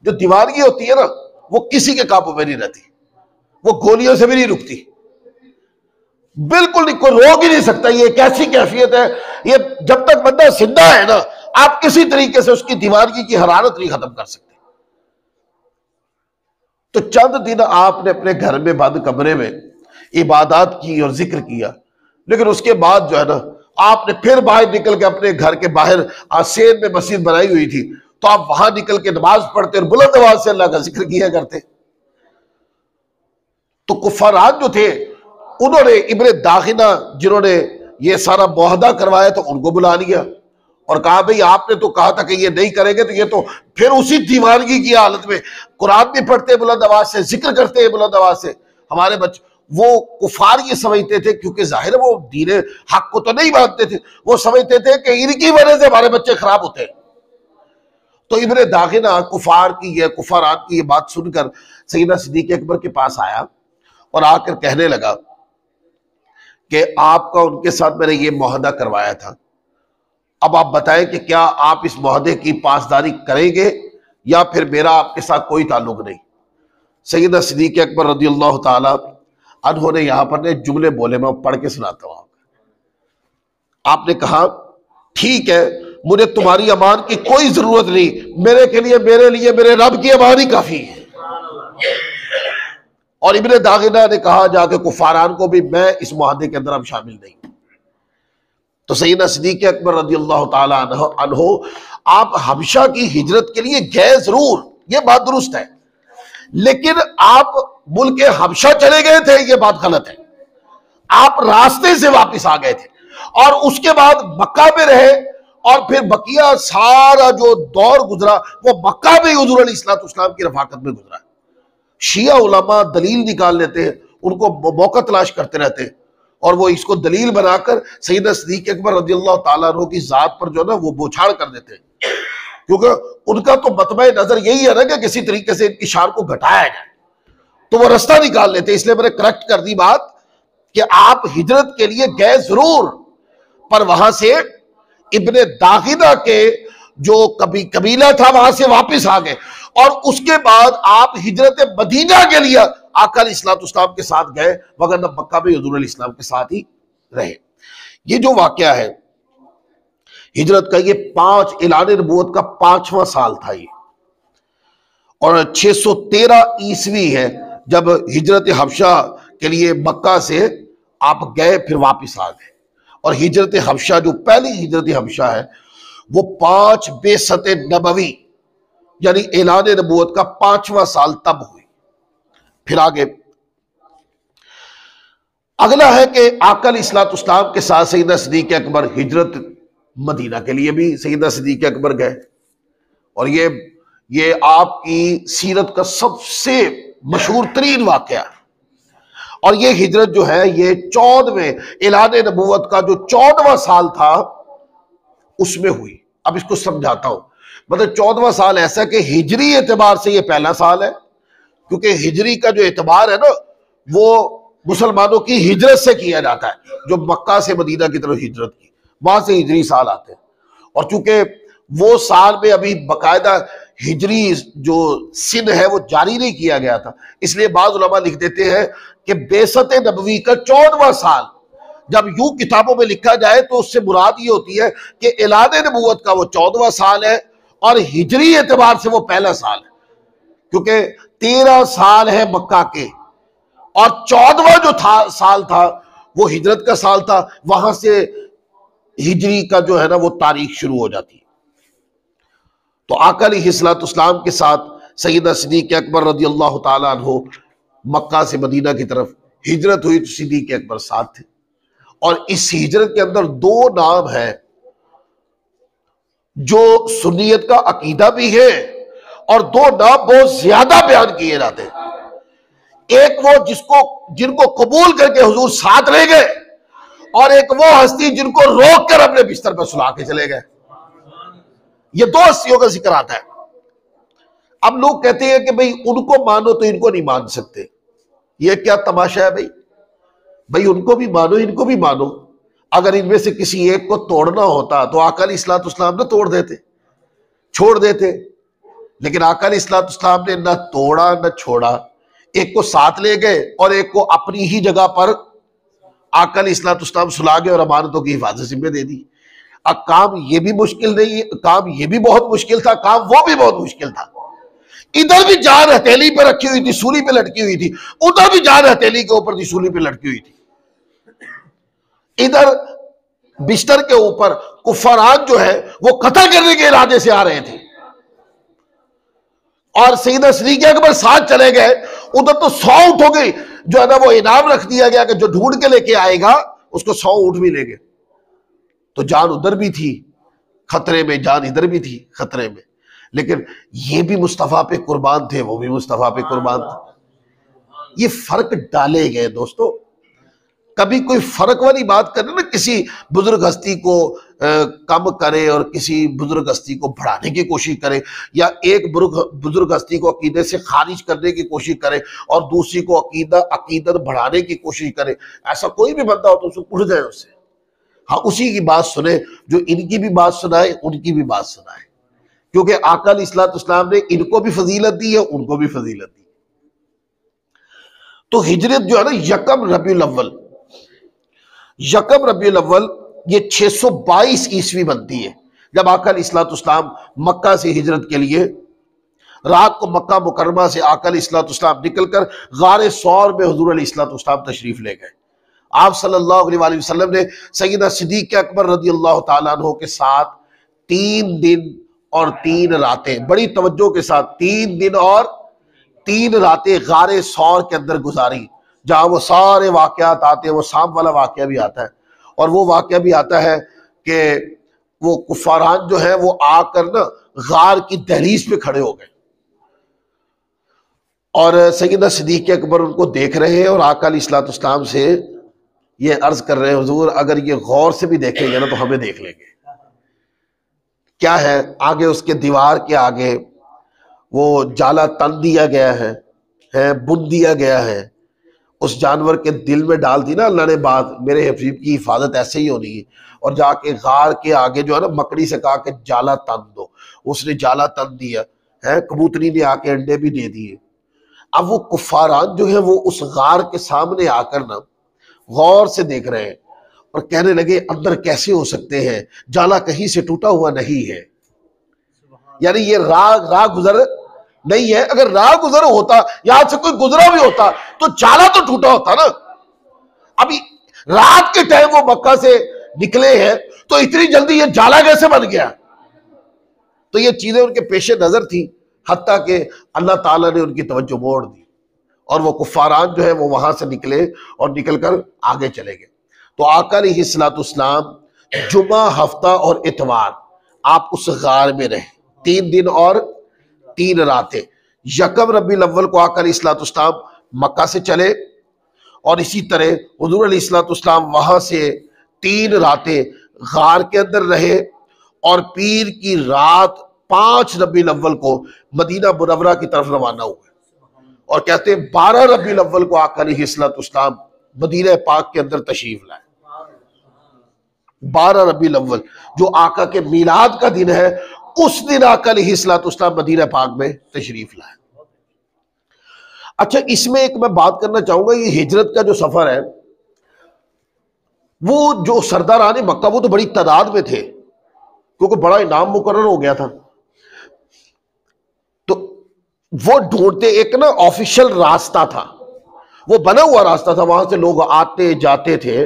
जो दीवानगी होती है ना, वो किसी के काबू में नहीं रहती, वो गोलियों से भी नहीं रुकती, बिल्कुल नहीं, कोई रोक ही नहीं सकता। ये एक ऐसी कैफियत है, ये जब तक बंदा जिंदा है ना, आप किसी तरीके से उसकी दीवानगी की हरारत नहीं खत्म कर सकते। तो चंद दिन आपने अपने घर में बंद कमरे में इबादत की और जिक्र किया, लेकिन उसके बाद जो है ना, आपने फिर बाहर निकल के अपने घर के बाहर आसेन में मस्जिद बनाई हुई थी, तो आप वहां निकल के नमाज पढ़ते और बुलंद आवाज से अल्लाह का जिक्र किया करते। तो कुफारात जो थे उन्होंने इब्ने दागिना, जिन्होंने ये सारा मुआहदा करवाया, तो उनको बुला लिया और कहा भाई आपने तो कहा था कि ये नहीं करेंगे, तो ये तो फिर उसी दीवानगी की हालत में कुरान भी पढ़ते बुलंद आवाज से, जिक्र करते हैं बुलंद आवाज से हमारे बच्चे। वो कुफार ये समझते थे, क्योंकि जाहिर वो दीन हक को तो नहीं मानते थे, वो समझते थे कि इनकी वजह से हमारे बच्चे खराब होते हैं। तो इब्ने दागिना कुफारात की ये बात सुनकर सैयदना सिद्दीक़ अकबर के पास आया और आकर कहने लगा कि आपका उनके साथ मैंने ये मुआहदा करवाया था, अब आप बताएं कि क्या आप इस मुआहदे की पासदारी करेंगे या फिर मेरा आपके साथ कोई ताल्लुक नहीं। सैयदना सिद्दीक़ अकबर रज़ियल्लाहु ताला अन्हु ने यहां पर ने जुमले बोले, मैं पढ़ के सुनाता हूं। आपने कहा ठीक है, मुझे तुम्हारी अमान की कोई जरूरत नहीं, मेरे लिए मेरे रब की अमान ही काफी है। और इब्ने दागिना ने कहा जाके कुफारान को भी, मैं इस मुआहदे के अंदर अब शामिल नहीं। तो सैयदना सिद्दीक़ अकबर रज़ियल्लाहु ताला अन्हो आप हबशा की हिजरत के लिए गए जरूर, ये बात दुरुस्त है, लेकिन आप मुल्क हबशा चले गए थे, ये बात गलत है। आप रास्ते से वापस आ गए थे और उसके बाद मक्का में रहे और फिर बकिया सारा जो दौर गुजरा वो मक्का में हुज़ूर अलैहिस्सलाम की रफाकत में गुजरा। शिया उलमा दलील निकाल लेते हैं, उनको मौका तलाश करते रहते हैं और वो इसको दलील बनाकर सैयदना सिद्दीक़ अकबर रज़ियल्लाहु ताला अन्हु की जात पर जो ना वो बोछाड़ कर देते हैं, क्योंकि उनका तो मतबा नजर यही है ना कि किसी तरीके से इनकी शान को घटाया जाए, तो वो रास्ता निकाल लेते हैं। इसलिए मैंने करेक्ट कर दी बात कि आप हिजरत के लिए गए जरूर, पर वहां से इब्ने दागिना के जो कबीला था वहां से वापस आ गए और उसके बाद आप हिजरत मदीना के लिए आका अलैहिस्सलाम के साथ गए, वरना मक्का में हुज़ूर अलैहिस्सलाम के साथ ही रहे। ये जो वाकया है हिजरत का, ये 5 ऐलान नबूवत का 5वां साल था ये, और 613 ईस्वी है जब हिजरत हबशा के लिए मक्का से आप गए फिर वापस आ गए। और हिजरत हबशा जो पहली हिजरत हबशा है वो 5 बेसत नबवी यानी ऐलान नबूवत का 5वां साल तब हुई। फिर आगे अगला है कि आका अलैहिस्सलाम के साथ सैयदना सिद्दीक़ अकबर हिजरत मदीना के लिए भी सैयदना सिद्दीक़ अकबर गए, और ये आपकी सीरत का सबसे मशहूर तरीन वाकया। और ये हिजरत जो है ये 14वें ऐलान नबूवत का जो 14वां साल था उसमें हुई। अब इसको समझाता हूं, मतलब 14वां साल ऐसा कि हिजरी एतबार से ये पहला साल है, क्योंकि हिजरी का जो एतबार है ना वो मुसलमानों की हिजरत से किया जाता है, जो मक्का से मदीना की तरफ हिजरत की वहां से हिजरी साल आते हैं। और चूंकि वो साल में अभी बाकायदा हिजरी जो सिन है वो जारी नहीं किया गया था, इसलिए बाज़ उलमा लिख देते हैं कि बेसत नबवी का 14वां साल जब यूं किताबों में लिखा जाए तो उससे मुराद ये होती है कि ऐलान नबूवत का वो 14वां साल है और हिजरी एतबार से वो पहला साल है, क्योंकि 13 साल है मक्का के और 14वां जो साल था वो हिजरत का साल था, वहां से हिजरी का जो है ना वो तारीख शुरू हो जाती है। तो आका अलैहिस्सलाम के साथ सैयदना सिद्दीक़ अकबर रज़ियल्लाहु ताला अन्हु मक्का से मदीना की तरफ हिजरत हुई, तो सिद्दीक़ अकबर साथ थे। और इस हिजरत के अंदर 2 नाम है जो सुन्नियत का अकीदा भी है और 2 नाम बहुत ज्यादा बयान किए जाते हैं। एक वो जिनको कबूल करके हुजूर साथ ले गए, और एक वो हस्ती जिनको रोक कर अपने बिस्तर पर सुला के चले गए। ये 2 हस्तियों का जिक्र आता है। अब लोग कहते हैं कि भाई उनको मानो तो इनको नहीं मान सकते, ये क्या तमाशा है भाई उनको भी मानो इनको भी मानो। अगर इनमें से किसी एक को तोड़ना होता तो आका अलैहिस्सलाम ने तोड़ देते, छोड़ देते, लेकिन आका अलैहिस्सलाम ने ना तोड़ा ना छोड़ा, एक को साथ ले गए और एक को अपनी ही जगह पर आका अलैहिस्सलाम सुला गए और अमानतों की हिफाजत जिम्मे दे दी। अब काम ये भी मुश्किल नहीं, काम ये भी बहुत मुश्किल था, काम वो भी बहुत मुश्किल था। इधर भी जान हथेली पे रखी हुई थी, सूली पे लटकी हुई थी, उधर भी जान हथेली के ऊपर थी, सूली पे लटकी हुई थी। इधर बिस्तर के ऊपर कुफरान जो है वो कत्ल करने के इरादे से आ रहे थे और सैयदना सिद्दीक़ अकबर साथ चले गए। उधर तो 100 ऊँट हो गई, जो है ना वो इनाम रख दिया गया कि जो ढूंढ के लेके आएगा उसको 100 ऊँट मिलेंगे। तो जान उधर भी थी खतरे में, जान इधर भी थी खतरे में, लेकिन ये भी मुस्तफा पे कुर्बान थे, वो भी मुस्तफा पे कुर्बान थे। ये फर्क डाले गए दोस्तों। कभी कोई फर्क वाली बात करे ना, किसी बुजुर्ग हस्ती को कम करे और किसी बुजुर्ग हस्ती को बढ़ाने की कोशिश करे, या एक बुजुर्ग हस्ती को अकीदे से खारिज करने की कोशिश करे और दूसरी को अकीदत बढ़ाने की कोशिश करे, ऐसा कोई भी बंदा हो तो उसको उड़ जाए उससे। हाँ, उसी की बात सुने जो इनकी भी बात सुनाए, उनकी भी बात सुनाए, क्योंकि आका अलैहिस्सलाम ने इनको भी फजीलत दी है, उनको भी फजीलत दी। तो हिजरत जो है ना यकम रबीउल अव्वल ये 622 ईस्वी बनती है, जब आका अलैहिस्सलाम मक्का से हिजरत के लिए रात को मक्का मुकरमा से आका अलैहिस्सलाम निकलकर गारे सौर में हुजूर अलैहिस्सलाम तशरीफ ले गए। आप सल्लल्लाहु अलैहि वसल्लम ने सैयदना सिद्दीक़ अकबर रज़ियल्लाहु ताला अन्हु के साथ 3 दिन और 3 रातें, बड़ी तवज्जो के साथ 3 दिन और 3 रातें गारे सौर के अंदर गुजारी, जहां वो सारे वाकयात आते हैं। वो सांप वाला वाकया भी आता है और वो वाकया भी आता है कि वो कुफारान जो है वो आकर ना गार की दहलीज पे खड़े हो गए और सैयदना सिद्दीक़ अकबर उनको देख रहे हैं और आका अलैहिस्सलाम से ये अर्ज कर रहे हैं, हुजूर अगर ये गौर से भी देखेंगे ना तो हमें देख लेंगे। क्या है आगे उसके दीवार के आगे वो जाला तन दिया गया है बुन दिया गया है। उस जानवर के दिल में डाल दी ना अल्लाह ने बात, मेरे हबीब की हिफाजत ऐसे ही होनी है। और जाके गार के आगे जो है ना मकड़ी से कहा कि जाला तन दो, उसने जाला तन दिया है। कबूतरी ने आके अंडे भी दे दिए। अब वो कुफारान जो है वो उस गार के सामने आकर ना गौर से देख रहे हैं और कहने लगे अंदर कैसे हो सकते हैं, जाला कहीं से टूटा हुआ नहीं है, यानी ये राह गुजर नहीं है। अगर राह गुजर होता, यहां से कोई गुजरा भी होता तो जाला तो टूटा होता ना। अभी रात के टाइम वो मक्का से निकले हैं तो इतनी जल्दी ये जाला कैसे बन गया? तो ये चीजें उनके पेशे नजर थी, हत्ता के अल्लाह ताला ने उनकी तवज्जो मोड़ दी और वो कुफारान जो है वो वहां से निकले और निकलकर आगे चले गए। तो आका अलैहिस्सलाम जुमा, हफ्ता और इतवार आप उस गार में रहे 3 दिन और 3 रातें। यकम रबीउल अव्वल को आका अलैहिस्सलाम मक्का से चले और इसी तरह हुजूर अलैहिस्सलाम वहां से 3 रातें गार के अंदर रहे और पीर की रात 5 रबीउल अव्वल को मदीना मुनव्वरा की तरफ रवाना हुए। और कहते हैं 12 रबीउल अव्वल को आका अलैहिस्सलाम मदीना पाक के अंदर तशरीफ लाए। 12 रबीउल अव्वल जो आका के मिलाद का दिन है, उस दिन आका अलैहिस्सलाम मदीना पाक में तशरीफ लाए। अच्छा, इसमें एक मैं बात करना चाहूंगा, ये हिजरत का जो सफर है, वो जो सरदारान मक्का वो तो बड़ी तादाद में थे क्योंकि बड़ा इनाम मुकर्रर हो गया था। तो वो ढूंढते, एक ना ऑफिशियल रास्ता था, वो बना हुआ रास्ता था, वहां से लोग आते जाते थे।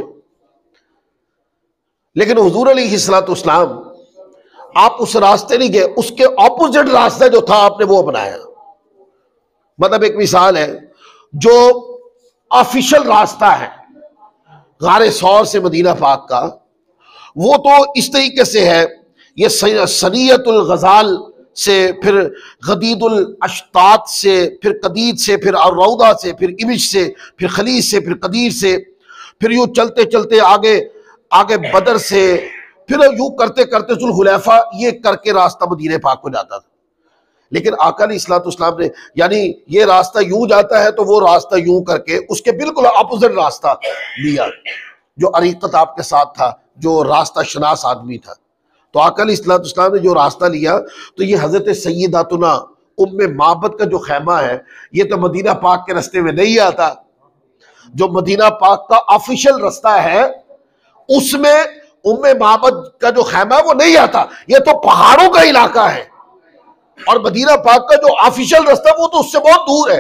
लेकिन हुजूर अलैहिस्सलाम आप उस रास्ते नहीं गए, उसके ऑपोजिट रास्ता जो था आपने वो अपनाया। मतलब एक मिसाल है, जो ऑफिशियल रास्ता है गारे सौर से मदीना पाक का, वो तो इस तरीके से है, ये सनियतुल गजाल से, फिर गदीदुल अश्तात से, फिर कदीद से, फिर रौदा से, फिर इमिश से, फिर खलीज से, फिर कदीर से, फिर यूं चलते चलते आगे आगे बदर से, फिर यूं करते करते जुल्हुलैफा, ये करके रास्ता मदीने पाक को जाता था। लेकिन आका अलैहिस्सलाम ने, यानी ये रास्ता यूं जाता है तो वो रास्ता यूं करके उसके बिल्कुल अपोजिट रास्ता लिया, जो अरीकत आपके साथ था, जो रास्ता शनास आदमी था। तो आका अलैहिस्सलाम ने जो रास्ता लिया, तो ये हजरत सय्यदातुना उम्मे माबद का जो खैमा है, ये तो मदीना पाक के रास्ते में नहीं आता। जो मदीना पाक का ऑफिशियल रास्ता है उसमें उम्मे माबद का जो खैमा है वो नहीं आता, ये तो पहाड़ों का इलाका है। और मदीना पाक का जो ऑफिशियल रास्ता वो तो उससे बहुत दूर है।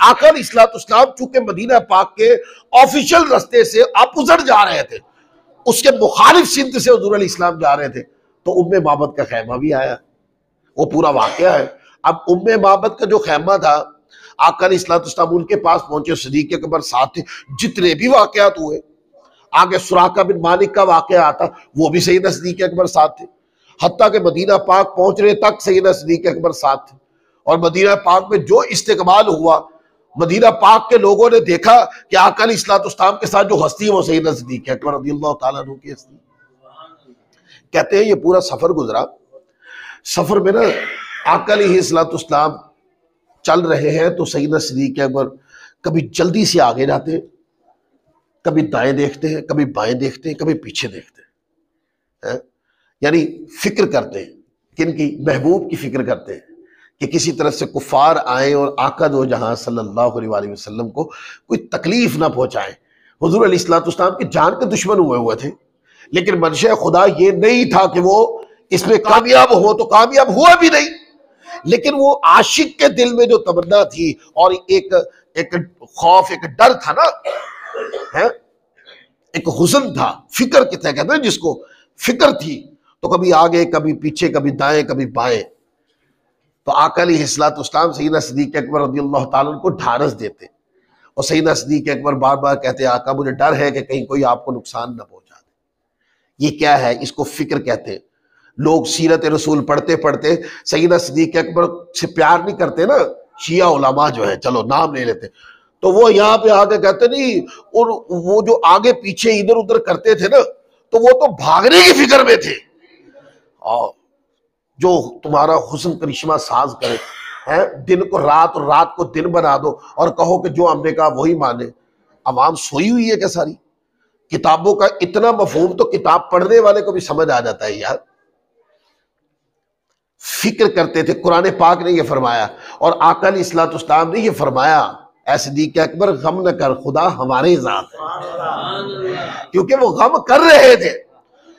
आका अलैहिस्सलाम चूंकि मदीना पाक के ऑफिशियल रास्ते से अपोजिट जा रहे थे, उसके मुखालिफ सिंध से हुजूर अलैहिस्सलाम जा रहे थे, तो उम्मे माबद का खैमा भी आया। वो पूरा वाकया है। अब उम्मे माबद का जो खैमा था, आका अलैहिस्सलाम उनके पास पहुंचे, सिद्दीक़ अकबर साथ थे, जितने भी वाकयात हुए, आगे सुराका बिन मालिक का वाकया आता, वो भी सैयदना सिद्दीक़ अकबर साथ थे। हत्ता के मदीना पाक पहुंचने तक सैयदना सिद्दीक़ अकबर साथ थे। और मदीना पाक में जो इस्तेकबाल हुआ, मदीना पाक के लोगों ने देखा कि आका अलैहिस्सलाम के साथ जो हस्ती है वो सैयदना सिद्दीक़ अकबर रज़ियल्लाहु ताला अन्हु की हस्ती। कहते हैं ये पूरा सफर गुजरा। सफर में ना आका अलैहिस्सलाम चल रहे हैं तो सैयदना सिद्दीक़ अकबर कभी जल्दी से आगे जाते हैं, कभी दाएं देखते हैं, कभी बाएं देखते हैं, कभी पीछे देखते हैं। यानी फिक्र करते हैं, किनकी? महबूब की फिक्र करते हैं कि किसी तरह से कुफार आए और आका दो जहां सल्लल्लाहु अलैहि वसल्लम को कोई तकलीफ ना पहुंचाए। हुजूर अलैहिस्सलाम के जान के दुश्मन हुए थे, लेकिन मंशा खुदा ये नहीं था कि वो इसमें कामयाब हो, तो कामयाब हुआ भी नहीं। लेकिन वो आशिक के दिल में जो तमन्ना थी और एक खौफ, एक डर था ना, है, एक हुस्न था, फिक्र कितना कहते हैं जिसको, फिक्र थी, तो कभी आगे कभी पीछे, कभी दाएं कभी बाएं। तो आका अलैहिस्सलाम सैयदना सिद्दीक़ अकबर रज़ियल्लाहु ताला अन्हु को ढारस देते, और सैयदना सिद्दीक़ अकबर बार बार कहते आका मुझे डर है कि कहीं कोई आपको नुकसान न पहुंचा दे। ये क्या है, इसको फिक्र कहते हैं। लोग सीरत रसूल पढ़ते पढ़ते सैयदना सिद्दीक़ अकबर से प्यार नहीं करते ना, शिया उलमा जो है, चलो नाम ले लेते, तो वो यहाँ पे आके कहते नहीं, और वो जो आगे पीछे इधर उधर करते थे ना, तो वो तो भागने की फिक्र में थे। और जो तुम्हारा हुस्न करिश्मा साज करे, है दिन को रात और रात को दिन बना दो और कहो कि जो हमने कहा वही माने। अवाम सोई हुई है क्या सारी? किताबों का इतना मफहूम तो किताब पढ़ने वाले को भी समझ आ जाता है यार। फिक्र करते थे, कुरान पाक ने ये फरमाया और आका अलैहिस्सलाम ने ये फरमाया, ऐ सिद्दीक़ अकबर गम न कर, खुदा हमारे साथ है। क्योंकि वो गम कर रहे थे,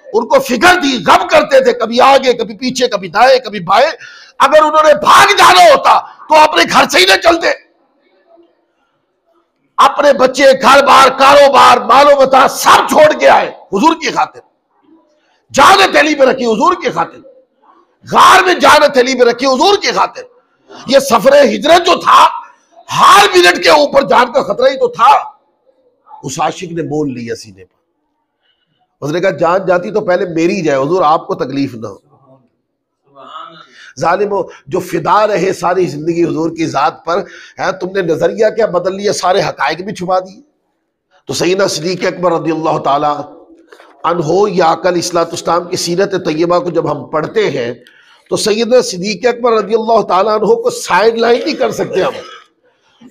उनको फिक्र थी, गम करते थे, कभी आगे कभी पीछे, कभी दाएं कभी बाएं। अगर उन्होंने भाग जाना होता तो अपने घर से ही न चलते, अपने बच्चे, घर बार, कारोबार, मालो मता सब छोड़ के आए हुजूर की खातिर, जान थैली में रखी हुजूर की खातिर, गार में जान थैली में रखी हुजूर की खातिर। ये सफरे हिजरत जो था, हर मिनट के ऊपर जान का खतरा ही तो था। उस आशिक ने बोल लिया सीने पर, उसने कहा जान जाती तो पहले मेरी जाए हुजूर, आपको तकलीफ ना हो। जालिमो जो फिदा रहे सारी जिंदगी हुजूर की जात पर, है तुमने नजरिया क्या बदल लिया, सारे हकायक भी छुपा दिए। तो सैयदना सिद्दीक़ अकबर रज़ियल्लाहु ताला अन्हो या आका अलैहिस्सलाम की सीरत तैयबा को जब हम पढ़ते हैं तो सैयदना सिद्दीक़ अकबर रज़ियल्लाहु ताला अन्हो को साइड लाइन नहीं कर सकते हम।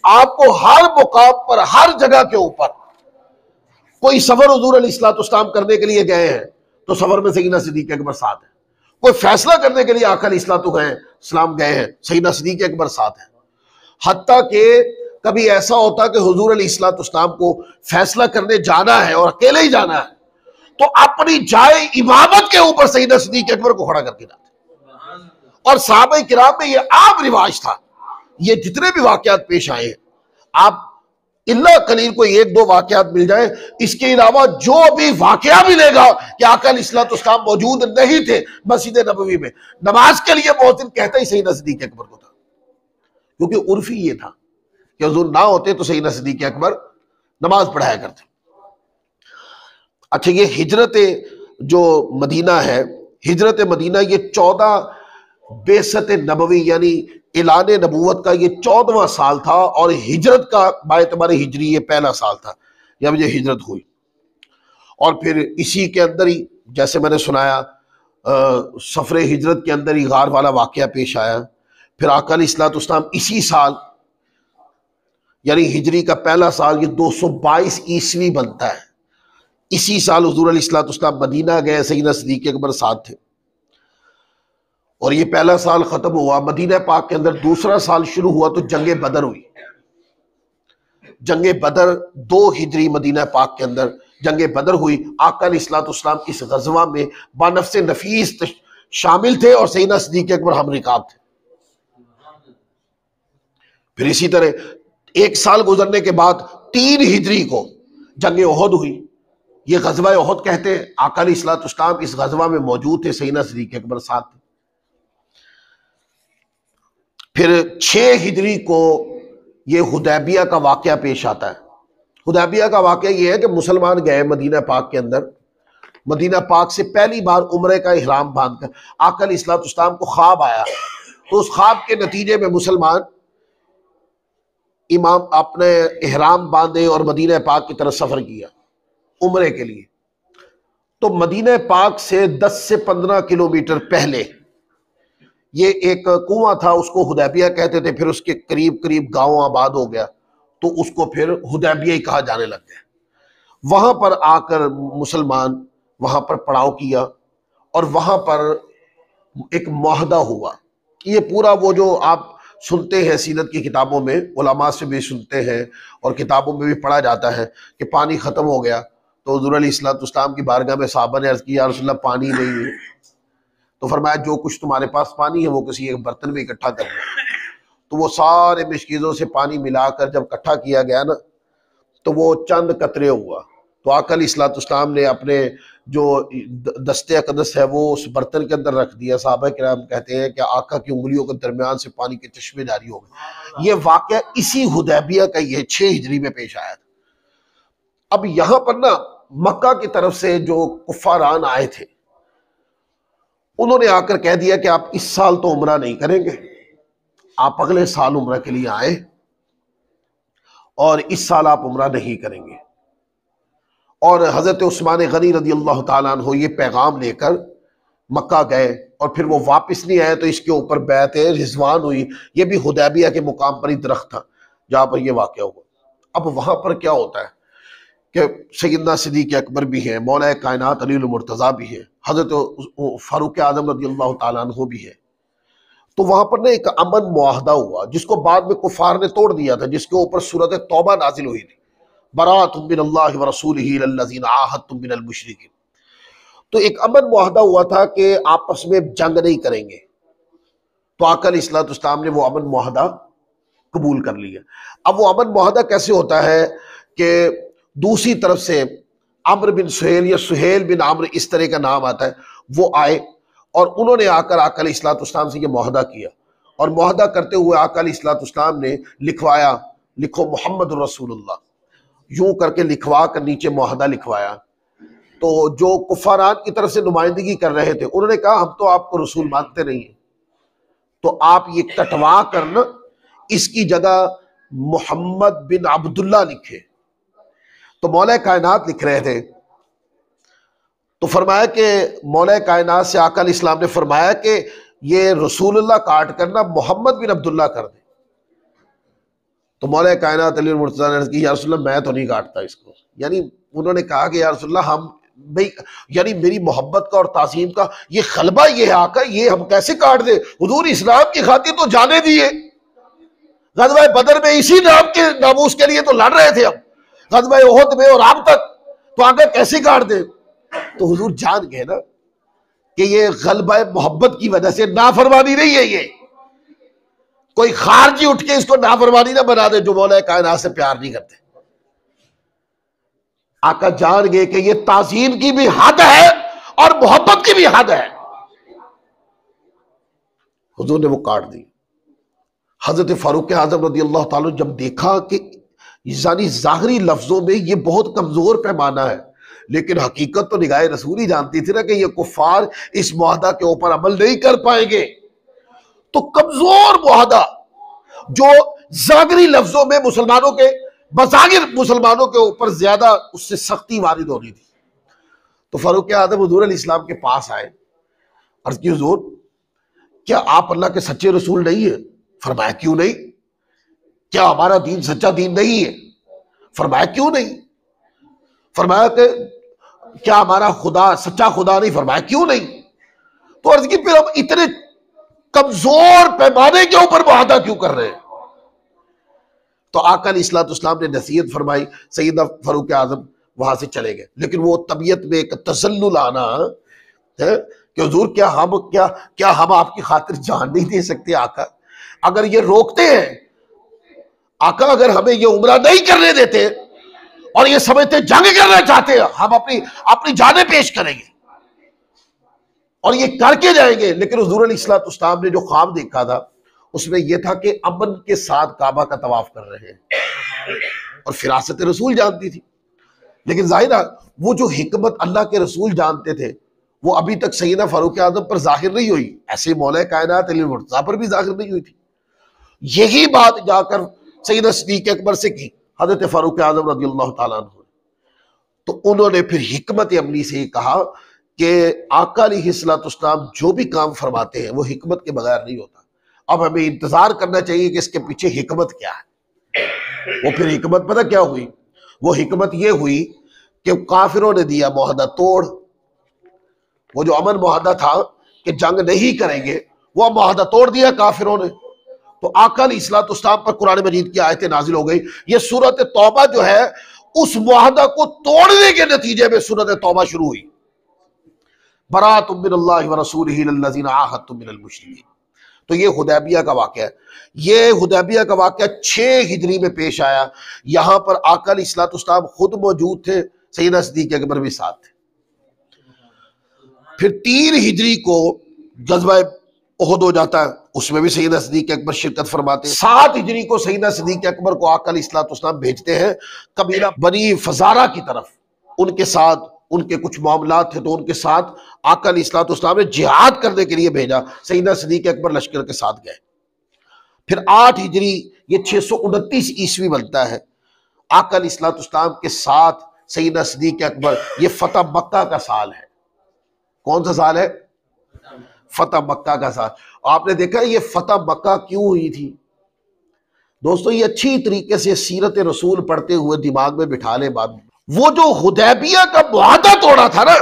आपको हर मुकाम पर, हर जगह के ऊपर, कोई सफर हुजूर अलैहिस्सलाम करने के लिए गए हैं तो सफर में सैयदना सिद्दीक़ अकबर साथ है, कोई फैसला करने के लिए आका अलैहिस्सलाम गए हैं, सैयदना सिद्दीक़ अकबर साथ है। हत्ता कि कभी ऐसा होता कि हुजूर अलैहिस्सलाम को फैसला करने जाना है और अकेले ही जाना है, तो अपनी जाए इमामत के ऊपर सैयदना सिद्दीक़ अकबर को खड़ा करके जाते। और सहाबा किराम में यह आम रिवाज था। ये जितने भी वाकयात पेश आए हैं, आप इल्ला कलील को एक दो वाकयात मिल जाए, इसके अलावा जो भी वाकया मिलेगा कि आका अलैहिस्सलाम मौजूद नहीं थे मस्जिद नबवी में, नमाज के लिए मुअज्जिन कहता ही सैयदना सिद्दीक़ अकबर को था, क्योंकि उर्फी ये था कि हुजूर ना होते तो सैयदना सिद्दीक़ अकबर नमाज पढ़ाया करते। अच्छा, ये हिजरत जो मदीना है, हिजरत मदीना, ये 14 बेसत नबवी यानी ऐलान नबूवत का ये 14वां साल था, और हिजरत का बाएतबार हिजरी ये पहला साल था जब ये हिजरत हुई। और फिर इसी के अंदर ही, जैसे मैंने सुनाया, सफरे हिजरत के अंदर ही गार वाला वाकया पेश आया। फिर आका अलैहिस्सलाम इसी साल यानी हिजरी का पहला साल, ये 222 ईस्वी बनता है, इसी साल हुजूर अलैहिस्सलाम मदीना गए, सैयदना सिद्दीक़ अकबर साथ थे। और ये पहला साल खत्म हुआ, मदीना पाक के अंदर दूसरा साल शुरू हुआ तो जंगे बदर हुई। जंगे बदर 2 हिजरी मदीना पाक के अंदर जंगे बदर हुई। आका अलैहिस्सलाम इस गज़वा में बानफ्से नफीस शामिल थे और सैयदना सिद्दीक़ अकबर हम रिकाब थे। फिर इसी तरह 1 साल गुजरने के बाद 3 हिजरी को जंगे ओहद हुई। ये गज़वा ओहद कहते हैं। आका अलैहिस्सलाम इस गज़वा में मौजूद थे, सैयदना सिद्दीक़ अकबर साथ थे। फिर 6 हिजरी को ये हुदैबिया का वाकया पेश आता है। हुदैबिया का वाकया ये है कि मुसलमान गए मदीना पाक के अंदर, मदीना पाक से पहली बार उम्रे का इहराम बांधकर आका अलैहिस्सलाम को ख्वाब आया, तो उस ख्वाब के नतीजे में मुसलमान इमाम अपने इहराम बांधे और मदीना पाक की तरफ सफर किया उम्रे के लिए। तो मदीना पाक से 10 से 15 किलोमीटर पहले ये एक कुआं था, उसको हुदैबिया कहते थे। फिर उसके करीब करीब गांव आबाद हो गया, तो उसको फिर हुदैबिया ही कहा जाने लग गया। वहां पर आकर मुसलमान वहां पर पड़ाव किया और वहां पर एक मुआहदा हुआ। ये पूरा वो जो आप सुनते हैं सीरत की किताबों में, उलमा से भी सुनते हैं और किताबों में भी पढ़ा जाता है कि पानी खत्म हो गया, तो हुज़ूर अलैहिस्सलाम की बारगाह में सहाबा ने अर्ज़ किया, या रसूलल्लाह पानी नहीं है। तो फरमाया जो कुछ तुम्हारे पास पानी है वो किसी एक बर्तन में इकट्ठा कर लो। तो वो सारे मिशकीज़ों से पानी मिलाकर जब इकट्ठा किया गया ना, तो वो चंद कतरे हुआ। तो आका अलैहिस्सलाम ने अपने जो दस्ते अक़दस है वो उस बर्तन के अंदर रख दिया। सहाबा किराम कहते हैं कि आका की उंगलियों के दरमियान से पानी के चश्मे जारी हो गए। ये वाक़या इसी हुदैबिया का ये 6 हिजरी में पेश आया था। अब यहां पर ना मक्का की तरफ से जो कुफ़ारान आए थे उन्होंने आकर कह दिया कि आप इस साल तो उम्रा नहीं करेंगे, आप अगले साल उम्रा के लिए आए और इस साल आप उम्रा नहीं करेंगे। और हजरत उस्मान गनी रज़ी अल्लाह ताला अन्हु ये पैगाम लेकर मक्का गए और फिर वो वापस नहीं आए, तो इसके ऊपर बैत रिजवान हुई। ये भी हुदैबिया के मुकाम पर ही दरख्त था जहां पर यह वाक़या हुआ। अब वहां पर क्या होता है कि सैयदना सिद्दीक़ अकबर भी है, मौला कायनात अली मुर्तज़ा भी है, हजरत फारूक आज़म रज़ी अल्लाह ताला अन्हु भी है। तो वहां पर ना एक अमन मुआहदा हुआ जिसको बाद में कुफार ने तोड़ दिया था, जिसके ऊपर सूरत तौबा नाजिल हुई थी, बराअतुम मिनल्लाहि व रसूलिही इलल्लज़ीना आहदतुम मिनल मुशरिकीन। तो एक अमन मुआहदा हुआ था कि आपस में जंग नहीं करेंगे। तो आका अलैहिस्सलाम ने वो अमन मुआहदा कबूल कर लिया। अब वो अमन मुआहदा कैसे होता है कि दूसरी तरफ से अम्र बिन सुहेल या सुहेल बिन अम्र इस तरह का नाम आता है, वो आए और उन्होंने आकर आका अलैहिस्सलाम से ये मुआहदा किया। और मुआहदा करते हुए आका अलैहिस्सलाम ने लिखवाया, लिखो मोहम्मद रसूलुल्लाह, यूं करके लिखवा कर नीचे मुआहदा लिखवाया। तो जो कुफारान की तरफ से नुमाइंदगी कर रहे थे उन्होंने कहा हम तो आपको रसूल मानते नहीं है, तो आप ये कटवा कर न इसकी जगह मोहम्मद बिन अब्दुल्ला लिखे। तो मौला कायनात लिख रहे थे, तो फरमाया कि मौला कायनात से आका अलैहिस्सलाम ने फरमाया कि ये रसूलुल्लाह काट करना मोहम्मद बिन अब्दुल्ला कर दे। तो मौला कायनात अली मुर्तज़ा ने कहा या रसूलल्लाह मैं तो नहीं काटता इसको। यानी उन्होंने कहा कि या रसूलल्लाह हम भाई, यानी मेरी मोहब्बत का और ताज़ीम का ये खलबा ये है आका, ये हम कैसे काट दे? हुजूर इस्लाम की खातिर तो जाने दिए, ग़ज़वा बदर में इसी नाम के नामूस के लिए तो लड़ रहे थे हम, ग़ज़वा उहद में और अब तक, तो आगे कैसे काट दे? तो हुजूर जान गए ना कि ये गलबा मोहब्बत की वजह से नाफरमानी नहीं है, ये कोई खारजी उठ के इसको नाफरमानी ना बना दे जो मौला कायनात से प्यार नहीं करते। आका जान गए कि ये ताज़ीम की भी हद है और मोहब्बत की भी हद है। हुजूर ने वो काट दी। हजरत फारूक आज़म रज़ी अल्लाह ताला जब देखा कि यानी ज़ाहिरी लफ्जों में ये बहुत कमजोर पैमाना है, लेकिन हकीकत तो निगाह रसूल ही जानती थी ना कि ये कुफार इस मुआहदा के ऊपर अमल नहीं कर पाएंगे। तो कमजोर मुआहदा जो ज़ाहिरी लफ्जों में मुसलमानों के बज़ाहिर मुसलमानों के ऊपर ज्यादा उससे सख्ती वारिद हो रही थी। तो फारूक आज़म हुजूर अलैहिस्सलाम के पास आए, अर्ज़ की हुजूर क्या आप अल्लाह के सच्चे रसूल नहीं है? फरमाया क्यों नहीं? क्या हमारा दीन सच्चा दीन नहीं है? फरमाया क्यों नहीं? फरमाया कि क्या हमारा खुदा सच्चा खुदा नहीं? फरमाया क्यों नहीं? तो अर्ज की फिर हम इतने कमजोर पैमाने के ऊपर मुआहदा क्यों कर रहे हैं? तो आका अलैहिस्सलाम ने नसीहत फरमाई, सैयदना फारूक आज़म वहां से चले गए। लेकिन वो तबीयत में एक तसल्लुल आना है कि हुजूर क्या हम आपकी खातिर जान नहीं दे सकते? आका अगर ये रोकते हैं, आका अगर हमें ये उम्रा नहीं करने देते और ये समझते जंग करना चाहते हैं, हम अपनी जानें पेश करेंगे और ये करके जाएंगे। लेकिन हुजूर अलैहिस्सलाम ने जो ख्वाब देखा था उसमें यह था कि अमन के साथ काबा का तवाफ कर रहे हैं और फिरासत रसूल जानती थी। लेकिन जाहिर वो जो हिकमत अल्लाह के रसूल जानते थे वो अभी तक सैयदना फारूक आज़म पर जाहिर नहीं हुई, ऐसे मौला कायनात अली मुर्तज़ा पर भी जाहिर नहीं हुई थी। यही बात जाकर सैयदना सिद्दीक़ अकबर से की हज़रत फारूक आज़म रज़ी अल्लाह ताला अन्हु, तो उन्होंने फिर हिकमत अमली से कहा कि आका अलैहिस्सलाम जो भी काम फरमाते हैं वो हिकमत के बगैर नहीं होता। अब हमें इंतजार करना चाहिए कि इसके पीछे हिकमत क्या है। वो फिर हिकमत पता क्या हुई? वो हिकमत ये हुई कि काफिरों ने दिया मुआहदा तोड़। वो जो अमन मुआहदा था कि जंग नहीं करेंगे, वो मुआहदा तोड़ दिया काफिरों ने। तो आका अलैहिस्सलाम पर कुरान मजीद की आयतें नाजिल हो गई। ये सूरत तौबा जो है उस मुआहदा को तोड़ने के नतीजे में सूरत तौबा शुरू हुई, बराअतुम मिनल्लाहि व रसूलिही इलल्लज़ीना आहदतुम मिनल मुशरिकीन। तो ये हुदैबिया का वाक़या है। ये हुदैबिया का वाक़या 6 हिजरी में पेश आया। यहाँ पर आका अलैहिस्सलाम खुद मौजूद थे, सैयदना सिद्दीक़ अकबर भी साथ थे। फिर 3 हिजरी को गज़वा उहद हो जाता है, उसमें भी सैयदना सिद्दीक़ अकबर शिरकत फरमाते हैं। 7 हिजरी को सैयदना सिद्दीक़ अकबर को आका अलैहिस्सलाम भेजते हैं कबीला बनी फजारा की तरफ। उनके साथ उनके कुछ मामलात थे, तो उनके साथ आका अलैहिस्सलाम ने जिहाद करने के लिए भेजा। सैयदना सिद्दीक़ अकबर लश्कर के साथ गए। फिर 8 हिजरी, ये 629 ईस्वी बनता है, आका अलैहिस्सलाम के साथ सैयदना सिद्दीक़ अकबर, ये फतह मक्का का साल है। कौन सा साल है? फतह मक्का का साल। आपने देखा ये फतह मक्का क्यों हुई थी दोस्तों? ये अच्छी तरीके से सीरत रसूल पढ़ते हुए दिमाग में बिठा ले बात। वो जो हुदैबिया का मुआहदा तोड़ा था ना,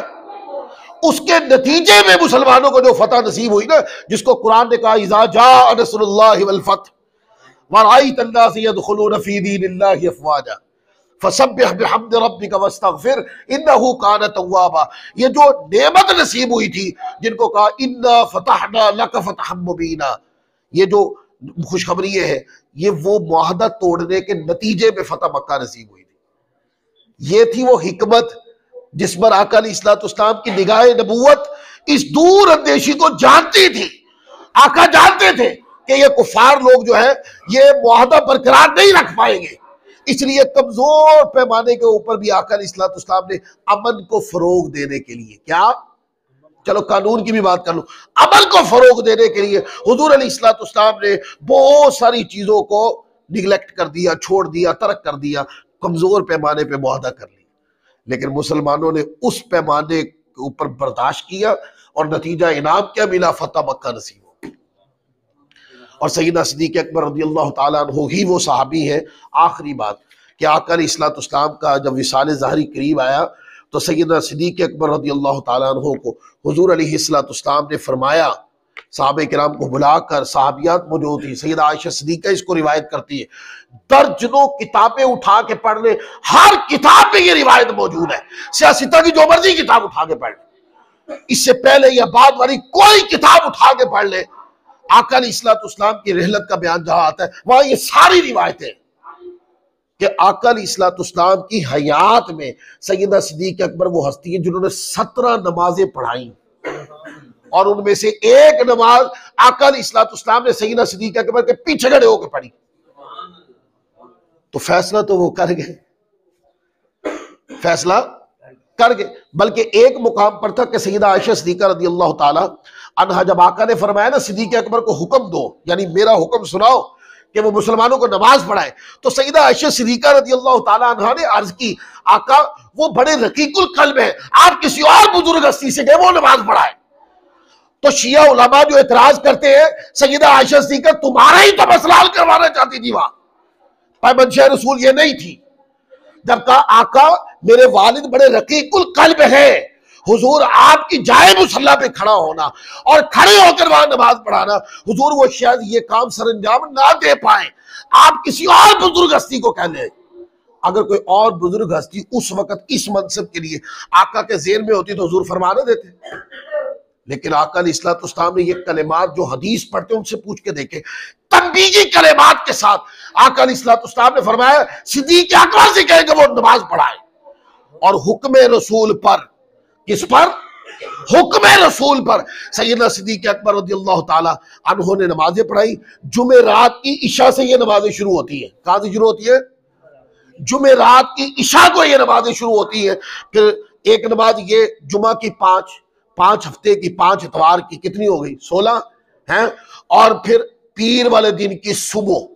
उसके नतीजे में मुसलमानों को जो फतह नसीब हुई ना, जिसको कुरान ने कहा इज़ा जाअ नस्रुल्लाहि वल फथ व रअयत अन्नास यदखुलून फी दीनिल्लाहि अफ़वाजा फसब्बिह बिहम्दि रब्बिका वस्तगफिर इन्नहु कान तव्वाबा। ये जो नेमत नसीब हुई थी, जिनको कहा इन्ना फतहना लक फतहम मुबीना, ये जो खुशखबरी है, ये वो मुआहदा तोड़ने के नतीजे में फतह मक्का नसीब हुई थी। ये थी वो हिकमत जिस पर आका अलैहिस्सलाम की निगाह नबूवत इस दूर अंदेशी को जानती थी। आका जानते थे कि ये कुफार लोग जो है ये मुआहदा बरकरार नहीं रख पाएंगे, इसलिए कमजोर पैमाने के ऊपर भी आका अलैहिस्सलाम ने अमन को फरोग देने के लिए, क्या चलो कानून की भी बात कर लो, अमन को फरोग देने के लिए हुजूर अलैहिस्सलाम ने बहुत सारी चीजों को निगलेक्ट कर दिया, छोड़ दिया, तर्क कर दिया, कमजोर पैमाने पे मुआहदा कर लिया। लेकिन मुसलमानों ने उस पैमाने के ऊपर बर्दाश्त किया और नतीजा इनाम क्या मिला? फतह मक्का नसीब हो। और सैयदना सिद्दीक़ अकबर रज़ियल्लाहु ताला अन्हु ही वो सहाबी है। आखिरी बात कि आका अलैहिस्सलाम का जब विसाल ज़ाहरी करीब आया तो सैयदना सिद्दीक़ अकबर रज़ियल्लाहु ताला अन्हु को हुजूर अलैहिस्सलाम ने फरमाया, सहाबे किराम को बुलाकर, सहाबियात मौजूद थी, सैयदा आयशा सिद्दीक़ा इसको रिवायत करती है, दर्जनों किताबें उठा के पढ़ ले, हर किताब में ये रिवायत मौजूद है, सियासता की जो मर्जी किताब उठा के पढ़ ले, इससे पहले या बाद वाली कोई किताब उठा के पढ़ ले, आका अलैहिस्सलाम की रहलत का बयान जहां आता है वहां ये सारी रिवायतें कि आका अलैहिस्सलाम की हयात में सैयदना सिद्दीक़ अकबर वो हस्ती है जिन्होंने 17 नमाजें पढ़ाई और उनमें से एक नमाज आका अलैहिस्सलाम ने सैयदना सिद्दीक़ अकबर के पीछे खड़े होकर पढ़ी। तो फैसला तो वो कर गए, फैसला कर गए। बल्कि एक मुकाम पर था कि सैयदा आयशा सिद्दीक़ा रज़ियल्लाहु ताला अन्हा, जब आका ने फरमाया ना सिद्दीक़ अकबर को हुक्म दो, यानी मेरा हुक्म सुनाओ कि वो मुसलमानों को नमाज पढ़ाए, तो सैयदा आयशा सिद्दीक़ा रज़ियल्लाहु ताला अन्हा ने अर्ज की, आका वो बड़े रकीकुल कल्ब है, आप किसी और बुजुर्ग हस्ती से गए वो नमाज पढ़ाए। तो शिया उलमा जो एतराज करते हैं, सैयदा आयशा सिद्दीक़ा तुम्हारा ही तो मसला हल करवाना चाहती थी, वहां पैबंद रसूल ये नहीं थी। जब कहा आका मेरे वालिद बड़े रकीकुल कल्ब है, हुजूर आपकी जाए मुसल्ला पे खड़ा होना और खड़े होकर वहां नमाज पढ़ाना, हुजूर वो शायद ये काम सरंजाम ना दे पाए, आप किसी और बुजुर्ग हस्ती को कह ले। अगर कोई और बुजुर्ग हस्ती उस वक्त इस मनसब के लिए आका के ज़ेहन में होती तो हुजूर फरमाने देते। लेकिन आका अलैहिस्सलाम ने ये कलिमात जो हदीस पढ़ते उनसे पूछ के देखे, तंबीही कलिमात के साथ आका अलैहिस्सलाम ने फरमाया सिद्दीक़ अकबर से कहेंगे वो नमाज पढ़ाए। और हुक्म रसूल पर, किस पर? हुक्म रसूल पर सैयदना सिद्दीक़ अकबर रज़ियल्लाहु ताला अन्हु ने नमाजें पढ़ाई। जुमे रात की इशा से ये नमाजें शुरू होती है। कहां से शुरू होती है? जुमे रात की इशा को ये नमाजें शुरू होती है। फिर एक नमाज ये जुमा की 5 हफ्ते की 5 इतवार की कितनी हो गई? 16 हैं। और फिर पीर वाले दिन की सुबह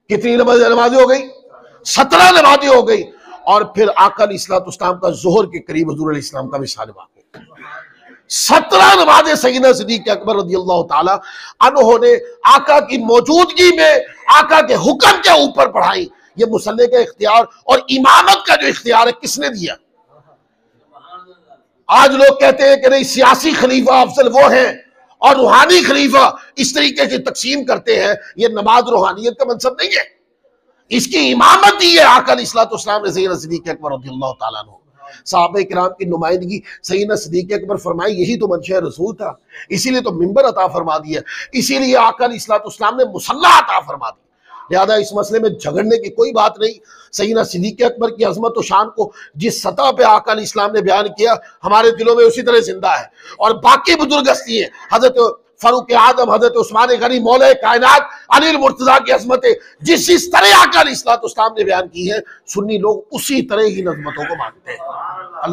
कितनी नमाजें हो गई? 17 नमाजें हो गई। और फिर आका अलैहिस्सलाम का जोहर के करीब हुजूर अलैहिस्सलाम का विसाल वाक़, 17 नमाजें सैयदना सिद्दीक़ अकबर रज़ियल्लाहु ताला अन्हु ने आका की मौजूदगी में आका के हुक्म के ऊपर पढ़ाई। ये मुसल्ले का इख्तियार और इमामत का जो इख्तियार है किसने दिया? आज लोग कहते हैं कि नहीं सियासी खलीफा अफजल वो है और रूहानी खलीफा इस तरीके से तकसीम करते हैं। ये नमाज रूहानियत का मनसब नहीं है, इसकी इमामत दी है आका अलैहिस्सलाम ने सैयदना सिद्दीक़ अकबर रज़ियल्लाहु ताला अन्हु। सहाबे किराम की नुमाइंदगी सैयदना सिद्दीक़ अकबर फरमाए, यही तो मंशा रसूल था, इसीलिए तो मिंबर अता फरमा दिया, इसीलिए आका अलैहिस्सलाम ने मुसल्ला अता फरमा दिया। लिहाजा इस मसले में झगड़ने की कोई बात नहीं। सैयदना सिद्दीक़ अकबर की अजमत और शान को जिस सतह पे आका इस्लाम ने बयान किया, हमारे दिलों में उसी तरह जिंदा है। और बाकी बुजुर्ग हस्ती है, हजरत फारूक आदम, हजरत उस्मान गनी, मौला कायनात अली मुर्तजा की अजमतें जिस तरह आका इस्लाम ने बयान की है, सुन्नी लोग उसी तरह की नज़मतों को मानते हैं।